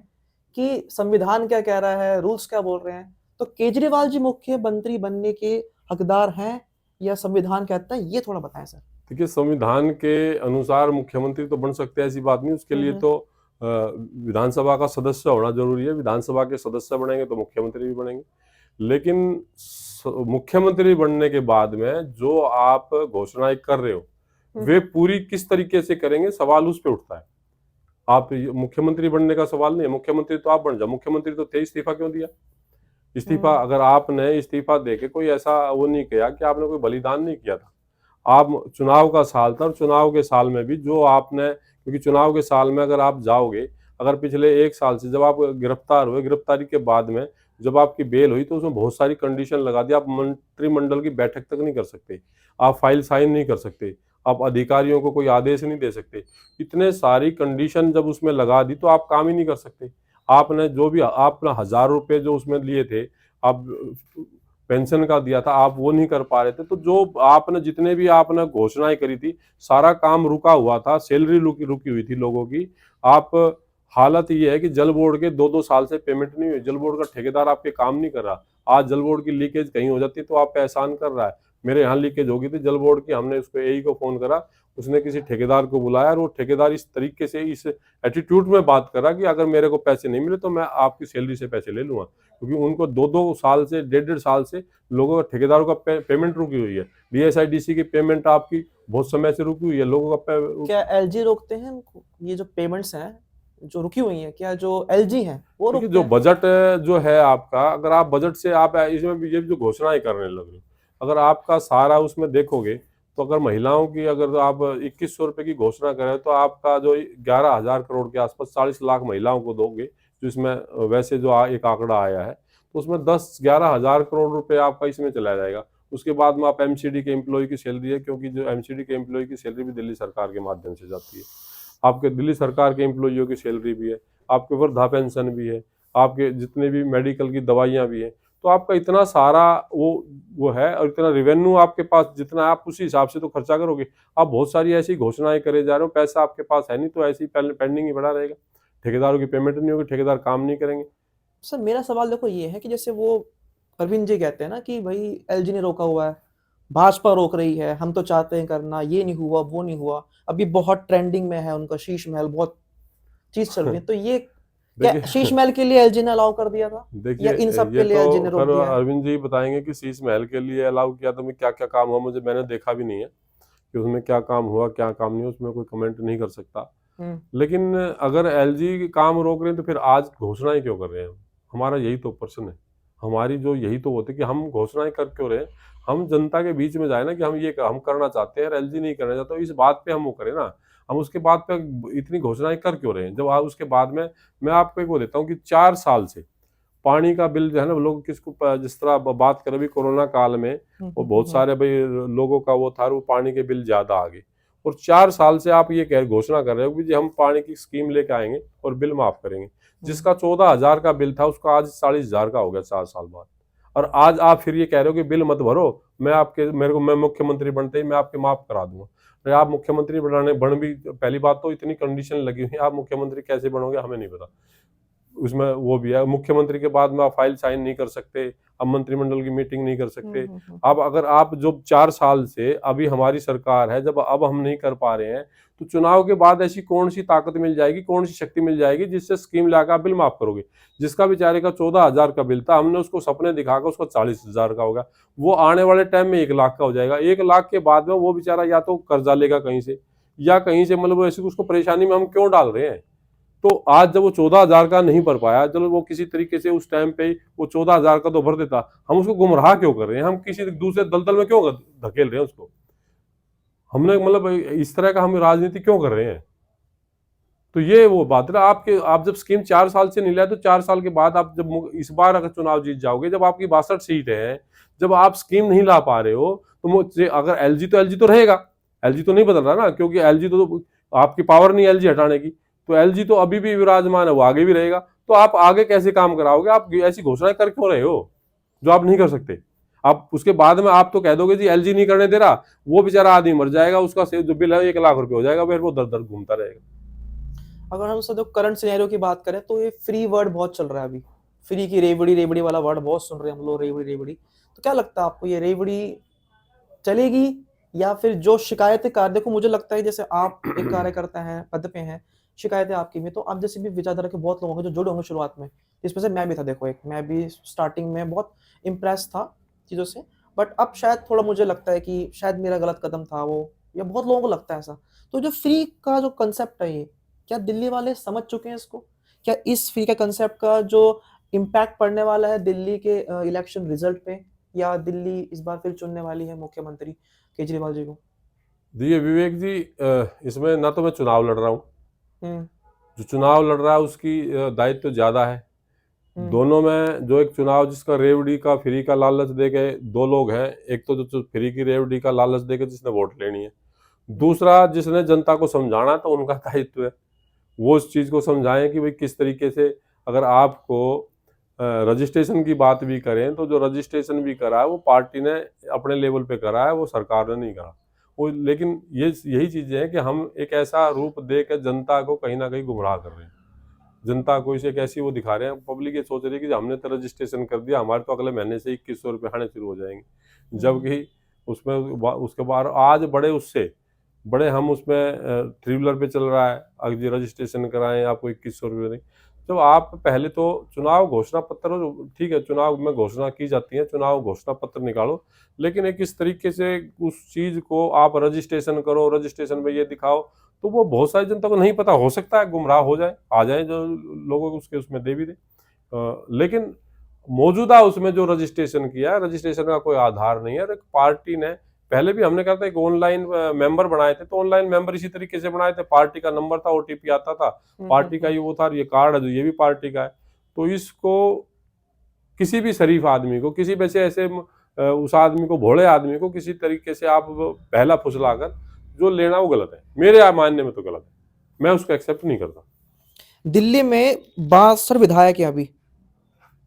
कि संविधान क्या कह रहा है, रूल्स क्या बोल रहे हैं। तो केजरीवाल जी मुख्यमंत्री बनने के हकदार हैं या संविधान कहता है, ये थोड़ा बताएं सर। देखिए संविधान के अनुसार मुख्यमंत्री तो बन सकते हैं, ऐसी बात नहीं, उसके लिए तो विधानसभा का सदस्य होना जरूरी है। विधानसभा के सदस्य बनेंगे तो मुख्यमंत्री भी बनेंगे। लेकिन मुख्यमंत्री बनने के बाद में जो आप घोषणाएं कर रहे हो वे पूरी किस तरीके से करेंगे, सवाल उस पे उठता है। आप मुख्यमंत्री बनने का सवाल नहीं है, मुख्यमंत्री तो आप बन जाओ, मुख्यमंत्री तो थे, इस्तीफा क्यों दिया? इस्तीफा अगर आपने इस्तीफा देके कोई ऐसा वो नहीं किया कि आपने कोई बलिदान नहीं किया था, आप चुनाव का साल था और चुनाव के साल में भी जो आपने, क्योंकि चुनाव के साल में अगर आप जाओगे, अगर पिछले 1 साल से जब आप गिरफ्तार हुए, गिरफ्तारी के बाद में जब आपकी बेल हुई तो उसमें बहुत सारी कंडीशन लगा दी। आप मंत्रिमंडल की बैठक तक नहीं कर सकते, आप फाइल साइन नहीं कर सकते, आप अधिकारियों को कोई आदेश नहीं दे सकते। इतने सारी कंडीशन जब उसमें लगा दी तो आप काम ही नहीं कर सकते। आपने जो भी आपने 1000 रुपये जो उसमें लिए थे, आप पेंशन का दिया था, आप वो नहीं कर पा रहे थे। तो जो आपने जितने भी आपने घोषणाएं करी थी, सारा काम रुका हुआ था, सैलरी रुकी हुई थी लोगों की। आप हालत ये है कि जल बोर्ड के 2-2 साल से पेमेंट नहीं हुई, जल बोर्ड का ठेकेदार आपके काम नहीं कर रहा। आज जल बोर्ड की लीकेज कहीं हो जाती है तो आप पे एहसान कर रहा है। मेरे यहाँ लीकेज हो गई थी जल बोर्ड की, हमने उसको एई को फोन करा, उसने किसी ठेकेदार को बुलाया और वो ठेकेदार इस तरीके से, इस एटीट्यूड में बात करा कि अगर मेरे को पैसे नहीं मिले तो मैं आपकी सैलरी से पैसे ले लूंगा। क्योंकि उनको 2-2 साल से, 1.5 साल से लोगों का, ठेकेदारों का पेमेंट रुकी हुई है। डीएसआईडीसी की पेमेंट आपकी बहुत समय से रुकी हुई है, लोगों का क्या एलजी रोकते हैं उनको? ये जो पेमेंट्स हैं जो रुकी हुई हैं, क्या जो एलजी हैं वो देखिए रोकते जो हैं? बजट जो है आपका, अगर आप बजट से आप इसमें भी ये जो घोषणाएं करने लग रहे हो, अगर आपका सारा उसमें देखोगे तो अगर महिलाओं की अगर आप 2100 रुपए की घोषणा करें तो आपका जो 11,000 करोड़ के आसपास 40 लाख महिलाओं को दोगे, जो इसमें वैसे जो एक आंकड़ा आया है, तो उसमें 10-11 हजार करोड़ रुपए आपका इसमें चला जाएगा। उसके बाद में आप एमसीडी के एम्प्लॉय की सैलरी है, क्योंकि जो एमसीडी के एम्प्लॉय की सैलरी भी दिल्ली सरकार के माध्यम से जाती है, आपके दिल्ली सरकार के एम्प्लॉइयों की सैलरी भी है, आपके वृद्धा पेंशन भी है, आपके जितने भी मेडिकल की दवाइयाँ भी हैं। तो आपका इतना सारा वो है, और इतना रेवेन्यू आपके पास जितना, आप उसी हिसाब से तो खर्चा करोगे। आप बहुत सारी ऐसी घोषणाएं करे जा रहे हो, पैसा आपके पास है नहीं तो ऐसे ही पेंडिंग ही पड़ा रहेगा। ठेकेदारों की पेमेंट नहीं होगी, ठेकेदार काम नहीं करेंगे। सर मेरा सवाल देखो ये है कि जैसे वो अरविंद जी कहते हैं ना कि भाई एलजी ने रोका हुआ है, भाजपा रोक रही है, हम तो चाहते हैं करना, ये नहीं हुआ वो नहीं हुआ। अभी बहुत ट्रेंडिंग में है उनका शीश महल, बहुत चीज चल रही है। तो ये क्या देखिए शीश महल के लिए एलजी ने अलाउ कर दिया था या देखिए इन सब ये के लिए तो एलजी ने रोक खैर दिया है? अरविंद जी बताएंगे कि शीश महल के लिए अलाउ किया तो मैं क्या क्या काम हुआ, मुझे मैंने देखा भी नहीं है कि उसमें क्या काम हुआ क्या काम नहीं हुआ, उसमें कोई कमेंट नहीं कर सकता। हम्म। लेकिन अगर एलजी काम रोक रहे हैं तो फिर आज घोषणाएं क्यों कर रहे हैं? हमारा यही तो प्रश्न है। हमारी जो यही तो होती है कि हम घोषणाएं कर क्यों रहे हैं? हम जनता के बीच में जाए ना कि हम करना चाहते हैं और एलजी नहीं करना चाहता, तो इस बात पे हम वो करें ना। हम उसके बाद पे इतनी घोषणाएं कर क्यों रहे हैं जब आप उसके बाद में। मैं आपको एक वो देता हूँ कि 4 साल से पानी का बिल जो है ना, लोग जिस तरह बात करें अभी कोरोना काल में, वो बहुत हम्म। सारे भाई लोगों का वो था, वो पानी के बिल ज्यादा आ गए। और 4 साल से आप ये कह घोषणा कर रहे हो कि जी हम पानी की स्कीम लेके आएंगे और बिल माफ करेंगे। जिसका 14,000 का बिल था उसका आज 40,000 का हो गया 4 साल बाद। और आज आप फिर ये कह रहे हो कि बिल मत भरो, मैं मुख्यमंत्री बनते ही मैं आपके माफ करा दूंगा। अरे आप मुख्यमंत्री बन भी, पहली बात तो इतनी कंडीशन लगी हुई है, आप मुख्यमंत्री कैसे बनोगे हमें नहीं पता। उसमें वो भी है, मुख्यमंत्री के बाद में आप फाइल साइन नहीं कर सकते, अब मंत्रिमंडल की मीटिंग नहीं कर सकते। अब अगर आप जो 4 साल से अभी हमारी सरकार है, जब अब हम नहीं कर पा रहे हैं, तो चुनाव के बाद ऐसी कौन सी ताकत मिल जाएगी, कौन सी शक्ति मिल जाएगी जिससे स्कीम लाकर आप बिल माफ करोगे? जिसका बेचारे का 14,000 का बिल था, हमने उसको सपने दिखाकर उसको 40,000 का होगा। वो आने वाले टाइम में 1 लाख का हो जाएगा। 1 लाख के बाद में वो बेचारा या तो कर्जा लेगा कहीं से, या कहीं से, मतलब ऐसी उसको परेशानी में हम क्यों डाल रहे हैं? तो आज जब वो 14,000 का नहीं भर पाया, चलो वो किसी तरीके से उस टाइम पे वो 14,000 का तो भर देता, हम उसको गुमराह क्यों कर रहे हैं? हम किसी दूसरे दलदल में क्यों धकेल रहे हैं उसको? हमने मतलब इस तरह का हम राजनीति क्यों कर रहे हैं? तो ये वो बात है ना, आप जब स्कीम 4 साल से नहीं लाए तो 4 साल के बाद आप जब इस बार अगर चुनाव जीत जाओगे, जब आपकी 62 सीटें हैं, जब आप स्कीम नहीं ला पा रहे हो, तो मुझे अगर एलजी तो रहेगा, एलजी तो नहीं बदल रहा ना, क्योंकि एलजी तो आपकी पावर नहीं एलजी हटाने की, तो एलजी तो अभी भी विराजमान है, वो आगे भी रहेगा। तो आप आगे कैसे काम कराओगे? आप ऐसी घोषणाएं कर क्यों रहे हो जो आप नहीं कर सकते? आप उसके बाद में आप तो कह दोगे जी एलजी नहीं करने दे रहा, वो बेचारा आदमी मर जाएगा, उसका जो बिल है 1 लाख रुपए हो जाएगा, फिर वो दर दर घूमता रहेगा। अगर हम सर करंट सिनेरियो की बात करें तो ये फ्री वर्ड बहुत चल रहा है अभी। फ्री की रेवड़ी रेवड़ी वाला वर्ड बहुत सुन रहे हैं हम लोग, रेवड़ी रेवड़ी। तो क्या लगता है आपको, ये रेवड़ी चलेगी या फिर जो शिकायतें देखो मुझे लगता है जैसे आप एक कार्यकर्ता हैं, पद पे हैं, शिकायतें आपकी में, तो आप जैसे भी विचारधारा के बहुत लोग होंगे जो जुड़े होंगे शुरुआत में, जिसमें से मैं भी था। देखो एक मैं भी स्टार्टिंग में बहुत इम्प्रेस था चीज़ों से, बट अब शायद थोड़ा मुझे लगता है कि शायद मेरा गलत कदम था वो, या बहुत लोगों को लगता है ऐसा। तो जो फ्री का जो कंसेप्ट है, ये क्या दिल्ली वाले समझ चुके हैं इसको? क्या इस फ्री का कंसेप्ट का जो इम्पैक्ट पड़ने वाला है दिल्ली के इलेक्शन रिजल्ट पे, या दिल्ली इस बार फिर चुनने वाली है मुख्यमंत्री केजरीवाल जी को? देखिए विवेक जी, इसमें ना तो मैं चुनाव लड़ रहा हूँ, हम्म। जो चुनाव लड़ रहा है उसकी दायित्व तो ज्यादा है। हम्म। दोनों में जो एक चुनाव जिसका रेवड़ी का फ्री का लालच दे के दो लोग हैं, एक तो जो फ्री की रेवड़ी का लालच दे के जिसने वोट लेनी है, दूसरा जिसने जनता को समझाना, तो उनका दायित्व है वो इस चीज को समझाएं कि भाई किस तरीके से। अगर आपको रजिस्ट्रेशन की बात भी करें तो जो रजिस्ट्रेशन भी करा है वो पार्टी ने अपने लेवल पे करा है, वो सरकार ने नहीं करा वो। लेकिन यही चीजें हैं कि हम एक ऐसा रूप दे के जनता को कहीं ना कहीं गुमराह कर रहे हैं। जनता को इसे एक ऐसी वो दिखा रहे हैं, पब्लिक ये सोच रही है कि हमने तो रजिस्ट्रेशन कर दिया, हमारे तो अगले महीने से 2100 रुपये आने शुरू हो जाएंगे, जबकि उसमें उसके बाद आज बड़े हम उसमें थ्री व्हीलर पे चल रहा है, अगर रजिस्ट्रेशन कराएं आपको 2100 रुपये दें। तो आप पहले तो चुनाव घोषणा पत्र, ठीक है चुनाव में घोषणा की जाती है, चुनाव घोषणा पत्र निकालो, लेकिन एक इस तरीके से उस चीज को आप रजिस्ट्रेशन करो, रजिस्ट्रेशन में ये दिखाओ, तो वो बहुत सारी जनता को नहीं पता, हो सकता है गुमराह हो जाए, आ जाए जो लोगों को उसके उसमें दे भी दे। लेकिन मौजूदा उसमें जो रजिस्ट्रेशन किया है, रजिस्ट्रेशन का कोई आधार नहीं है। और एक पार्टी ने पहले भी हमने कहा था एक ऑनलाइन मेंबर बनाए थे, तो ऑनलाइन मेंबर इसी तरीके से बनाए थे, पार्टी का नंबर था, ओटीपी आता था, पार्टी का ही वो था, ये कार्ड है जो ये भी पार्टी का है। तो इसको किसी भी शरीफ आदमी को, किसी वैसे ऐसे उस आदमी को, भोले आदमी को किसी तरीके से आप पहला फुसलाकर जो लेना वो गलत है, मेरे मानने में तो गलत है, मैं उसको एक्सेप्ट नहीं करता। दिल्ली में 62 विधायक है अभी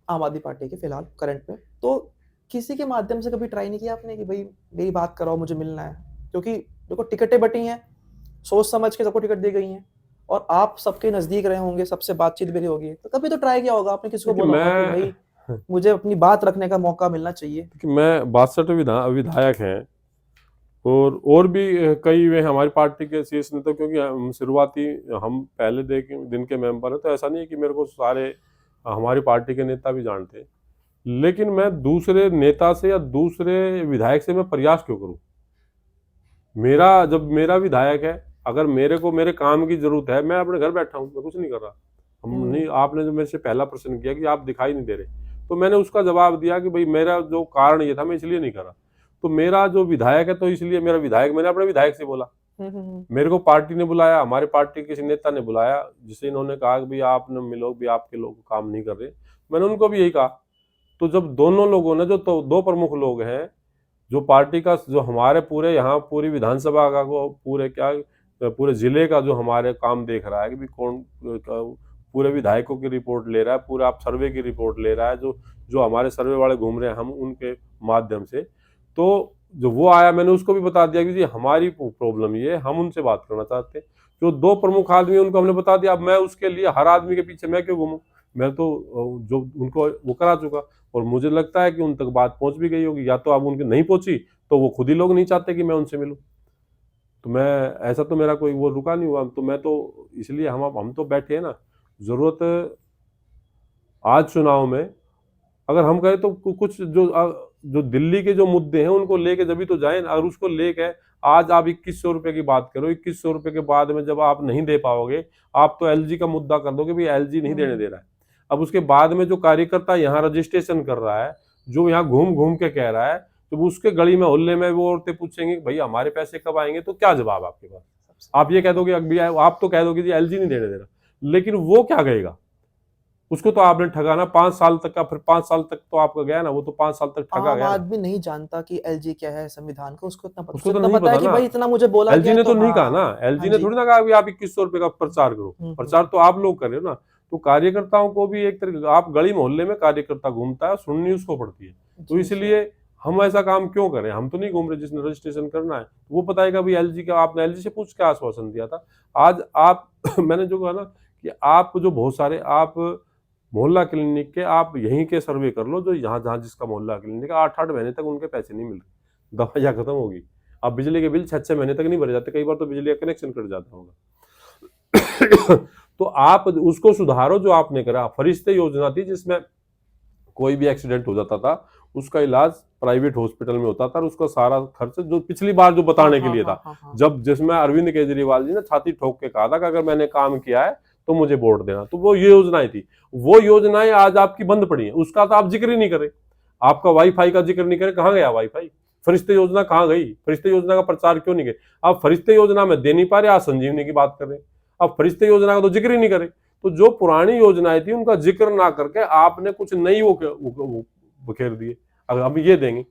आम आदमी पार्टी के फिलहाल करंट में। तो किसी के माध्यम से कभी ट्राई नहीं किया आपने कि भाई मेरी बात कराओ, मुझे मिलना है? क्योंकि देखो टिकटें बटी हैं, सोच समझ के सबको टिकट दी गई हैं, और आप सबके नजदीक रहे होंगे, सबसे बातचीत भी रही होगी, तो कभी तो ट्राई किया होगा आपने, किसी को देखिए बोला होगा कि भाई मुझे अपनी बात रखने का मौका मिलना चाहिए? मैं 62 विधायक हैं, और भी कई वे हमारी पार्टी के शीर्ष नेता, क्योंकि हम पहले दिन के मेंबर हैं, तो ऐसा नहीं है कि मेरे को सारे हमारी पार्टी के नेता भी जानते हैं। लेकिन मैं दूसरे नेता से या दूसरे विधायक से मैं प्रयास क्यों करूं? जब मेरा विधायक है, अगर मेरे को मेरे काम की जरूरत है, मैं अपने घर बैठा हूं, मैं कुछ नहीं कर रहा। हम नहीं, आपने जो मेरे से पहला प्रश्न किया कि आप दिखाई नहीं दे रहे, तो मैंने उसका जवाब दिया कि भाई मेरा जो कारण ये था, मैं इसलिए नहीं कर रहा। तो मेरा जो विधायक है, तो इसलिए मेरा विधायक, मैंने अपने विधायक से बोला, मेरे को पार्टी ने बुलाया, हमारे पार्टी के किसी नेता ने बुलाया, जिसे इन्होंने कहा कि भाई आप न मिलो, भी आपके लोग काम नहीं कर रहे। मैंने उनको भी यही कहा। तो जब दोनों लोगों ने, जो तो दो प्रमुख लोग हैं, जो पार्टी का, जो हमारे पूरे यहाँ पूरी विधानसभा का को पूरे क्या पूरे जिले का जो हमारे काम देख रहा है कि भी कौन पूरे विधायकों की रिपोर्ट ले रहा है, पूरे आप सर्वे की रिपोर्ट ले रहा है, जो जो हमारे सर्वे वाले घूम रहे हैं, हम उनके माध्यम से। तो जो वो आया, मैंने उसको भी बता दिया कि जी हमारी प्रॉब्लम ये है, हम उनसे बात करना चाहते हैं। जो दो प्रमुख आदमी, उनको हमने बता दिया। अब मैं उसके लिए हर आदमी के पीछे मैं क्यों घूमूं? मैं तो जो उनको वो करा चुका, और मुझे लगता है कि उन तक बात पहुंच भी गई होगी, या तो अब उनकी नहीं पहुंची तो वो खुद ही लोग नहीं चाहते कि मैं उनसे मिलूं। तो मैं, ऐसा तो मेरा कोई वो रुका नहीं हुआ। तो मैं तो इसलिए हम तो बैठे हैं ना। जरूरत आज चुनाव में अगर हम कहें तो कुछ जो दिल्ली के जो मुद्दे हैं उनको लेके जब भी तो जाए। अगर उसको लेके आज आप 2100 रुपए की बात करो, 2100 रुपए के बाद में जब आप नहीं दे पाओगे, आप तो एलजी का मुद्दा कर दोगे, भाई एलजी नहीं देने दे रहा है। अब उसके बाद में जो कार्यकर्ता यहाँ रजिस्ट्रेशन कर रहा है, जो यहाँ घूम घूम के कह रहा है, तो उसके गली में हुल्ले में वो औरतें पूछेंगे भाई हमारे पैसे कब आएंगे, तो क्या जवाब आपके पास? आप ये कह दोगे, आप तो कह दोगे जी एलजी नहीं देने दे रहा, लेकिन वो क्या कहेगा? उसको तो आपने ठगाना 5 साल तक का, फिर 5 साल तक तो आपका गया ना, वो तो 5 साल तक ठगा आम गया ना। आदमी नहीं जानता कि एलजी क्या है संविधान का, उसको इतना उसको तो इतना नहीं पता है पता कि ना। भाई इतना मुझे बोला एलजी गया ने तो तो नहीं कहा हाँ। ना, एलजी हाँ ने जी। थोड़ी ना कहा कि आप 2100 रुपए का प्रचार करो। प्रचार तो आप लोग कर रहे हो ना। तो कार्यकर्ताओं को भी एक तरह, आप गली मोहल्ले में कार्यकर्ता घूमता है, सुननी उसको पड़ती है। तो जी इसलिए हम ऐसा काम क्यों करें? हम तो नहीं घूम रहे। जिसने रजिस्ट्रेशन करना है वो बताएगा भाई एलजी का, आपने एलजी से पूछ के आश्वासन दिया था। आज आप मैंने जो कहा ना कि आप जो बहुत सारे आप मोहल्ला क्लिनिक के, आप यहीं के सर्वे कर लो, जो यहाँ जहाँ जिसका मोहल्ला क्लिनिक है, 8-8 महीने तक उनके पैसे नहीं मिल रहे, दवाइयाँ खत्म होगी। अब बिजली के बिल 6-6 महीने तक नहीं भरे जाते, कई बार तो बिजली का कनेक्शन कट जाता होगा। तो आप उसको सुधारो। जो आपने करा, फरिश्ते योजना थी जिसमें कोई भी एक्सीडेंट हो जाता था, उसका इलाज प्राइवेट हॉस्पिटल में होता था, और उसका सारा खर्च जो पिछली बार जो बताने के लिए था, जब जिसमें अरविंद केजरीवाल जी ने छाती ठोक के कहा था कि अगर मैंने काम किया है तो मुझे वोट देना, तो वो ये योजनाएं थी। वो योजनाएं आज आपकी बंद पड़ी हैं, उसका तो आप जिक्र ही नहीं करें। आपका वाईफाई का जिक्र नहीं करें, कहाँ गया वाईफाई? फरिश्ते योजना कहाँ गई? फरिश्ते योजना का प्रचार क्यों नहीं गए? आप फरिश्ते योजना में दे नहीं पा रहे, आज संजीवनी की बात कर रहे हैं। आप फरिश्ते योजना का तो जिक्र ही नहीं करें। तो जो पुरानी योजनाएं थी उनका जिक्र ना करके आपने कुछ नई वो बखेर दिए। अगर हम ये देंगे,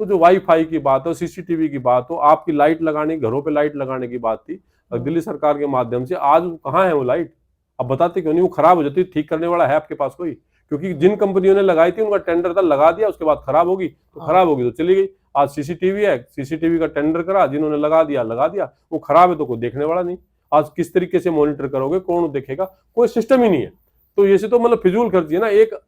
तो जो वाईफाई की बात हो, सीसीटीवी की बात हो, आपकी लाइट लगाने, घरों पे लाइट लगाने की बात थी दिल्ली सरकार के माध्यम से, आज कहाँ है वो लाइट? अब बताते क्यों नहीं? वो खराब हो जाती, ठीक करने वाला है आपके पास कोई? क्योंकि जिन कंपनियों ने लगाई थी उनका टेंडर था, लगा दिया, उसके बाद खराब होगी तो खराब होगी तो चली गई। आज सीसीटीवी है, सीसीटीवी का टेंडर करा, जिन्होंने लगा दिया, वो खराब है तो कोई देखने वाला नहीं। आज किस तरीके से मॉनिटर करोगे, कौन देखेगा? कोई सिस्टम ही नहीं है। तो ये तो मतलब फिजूल खर्ची है ना। एक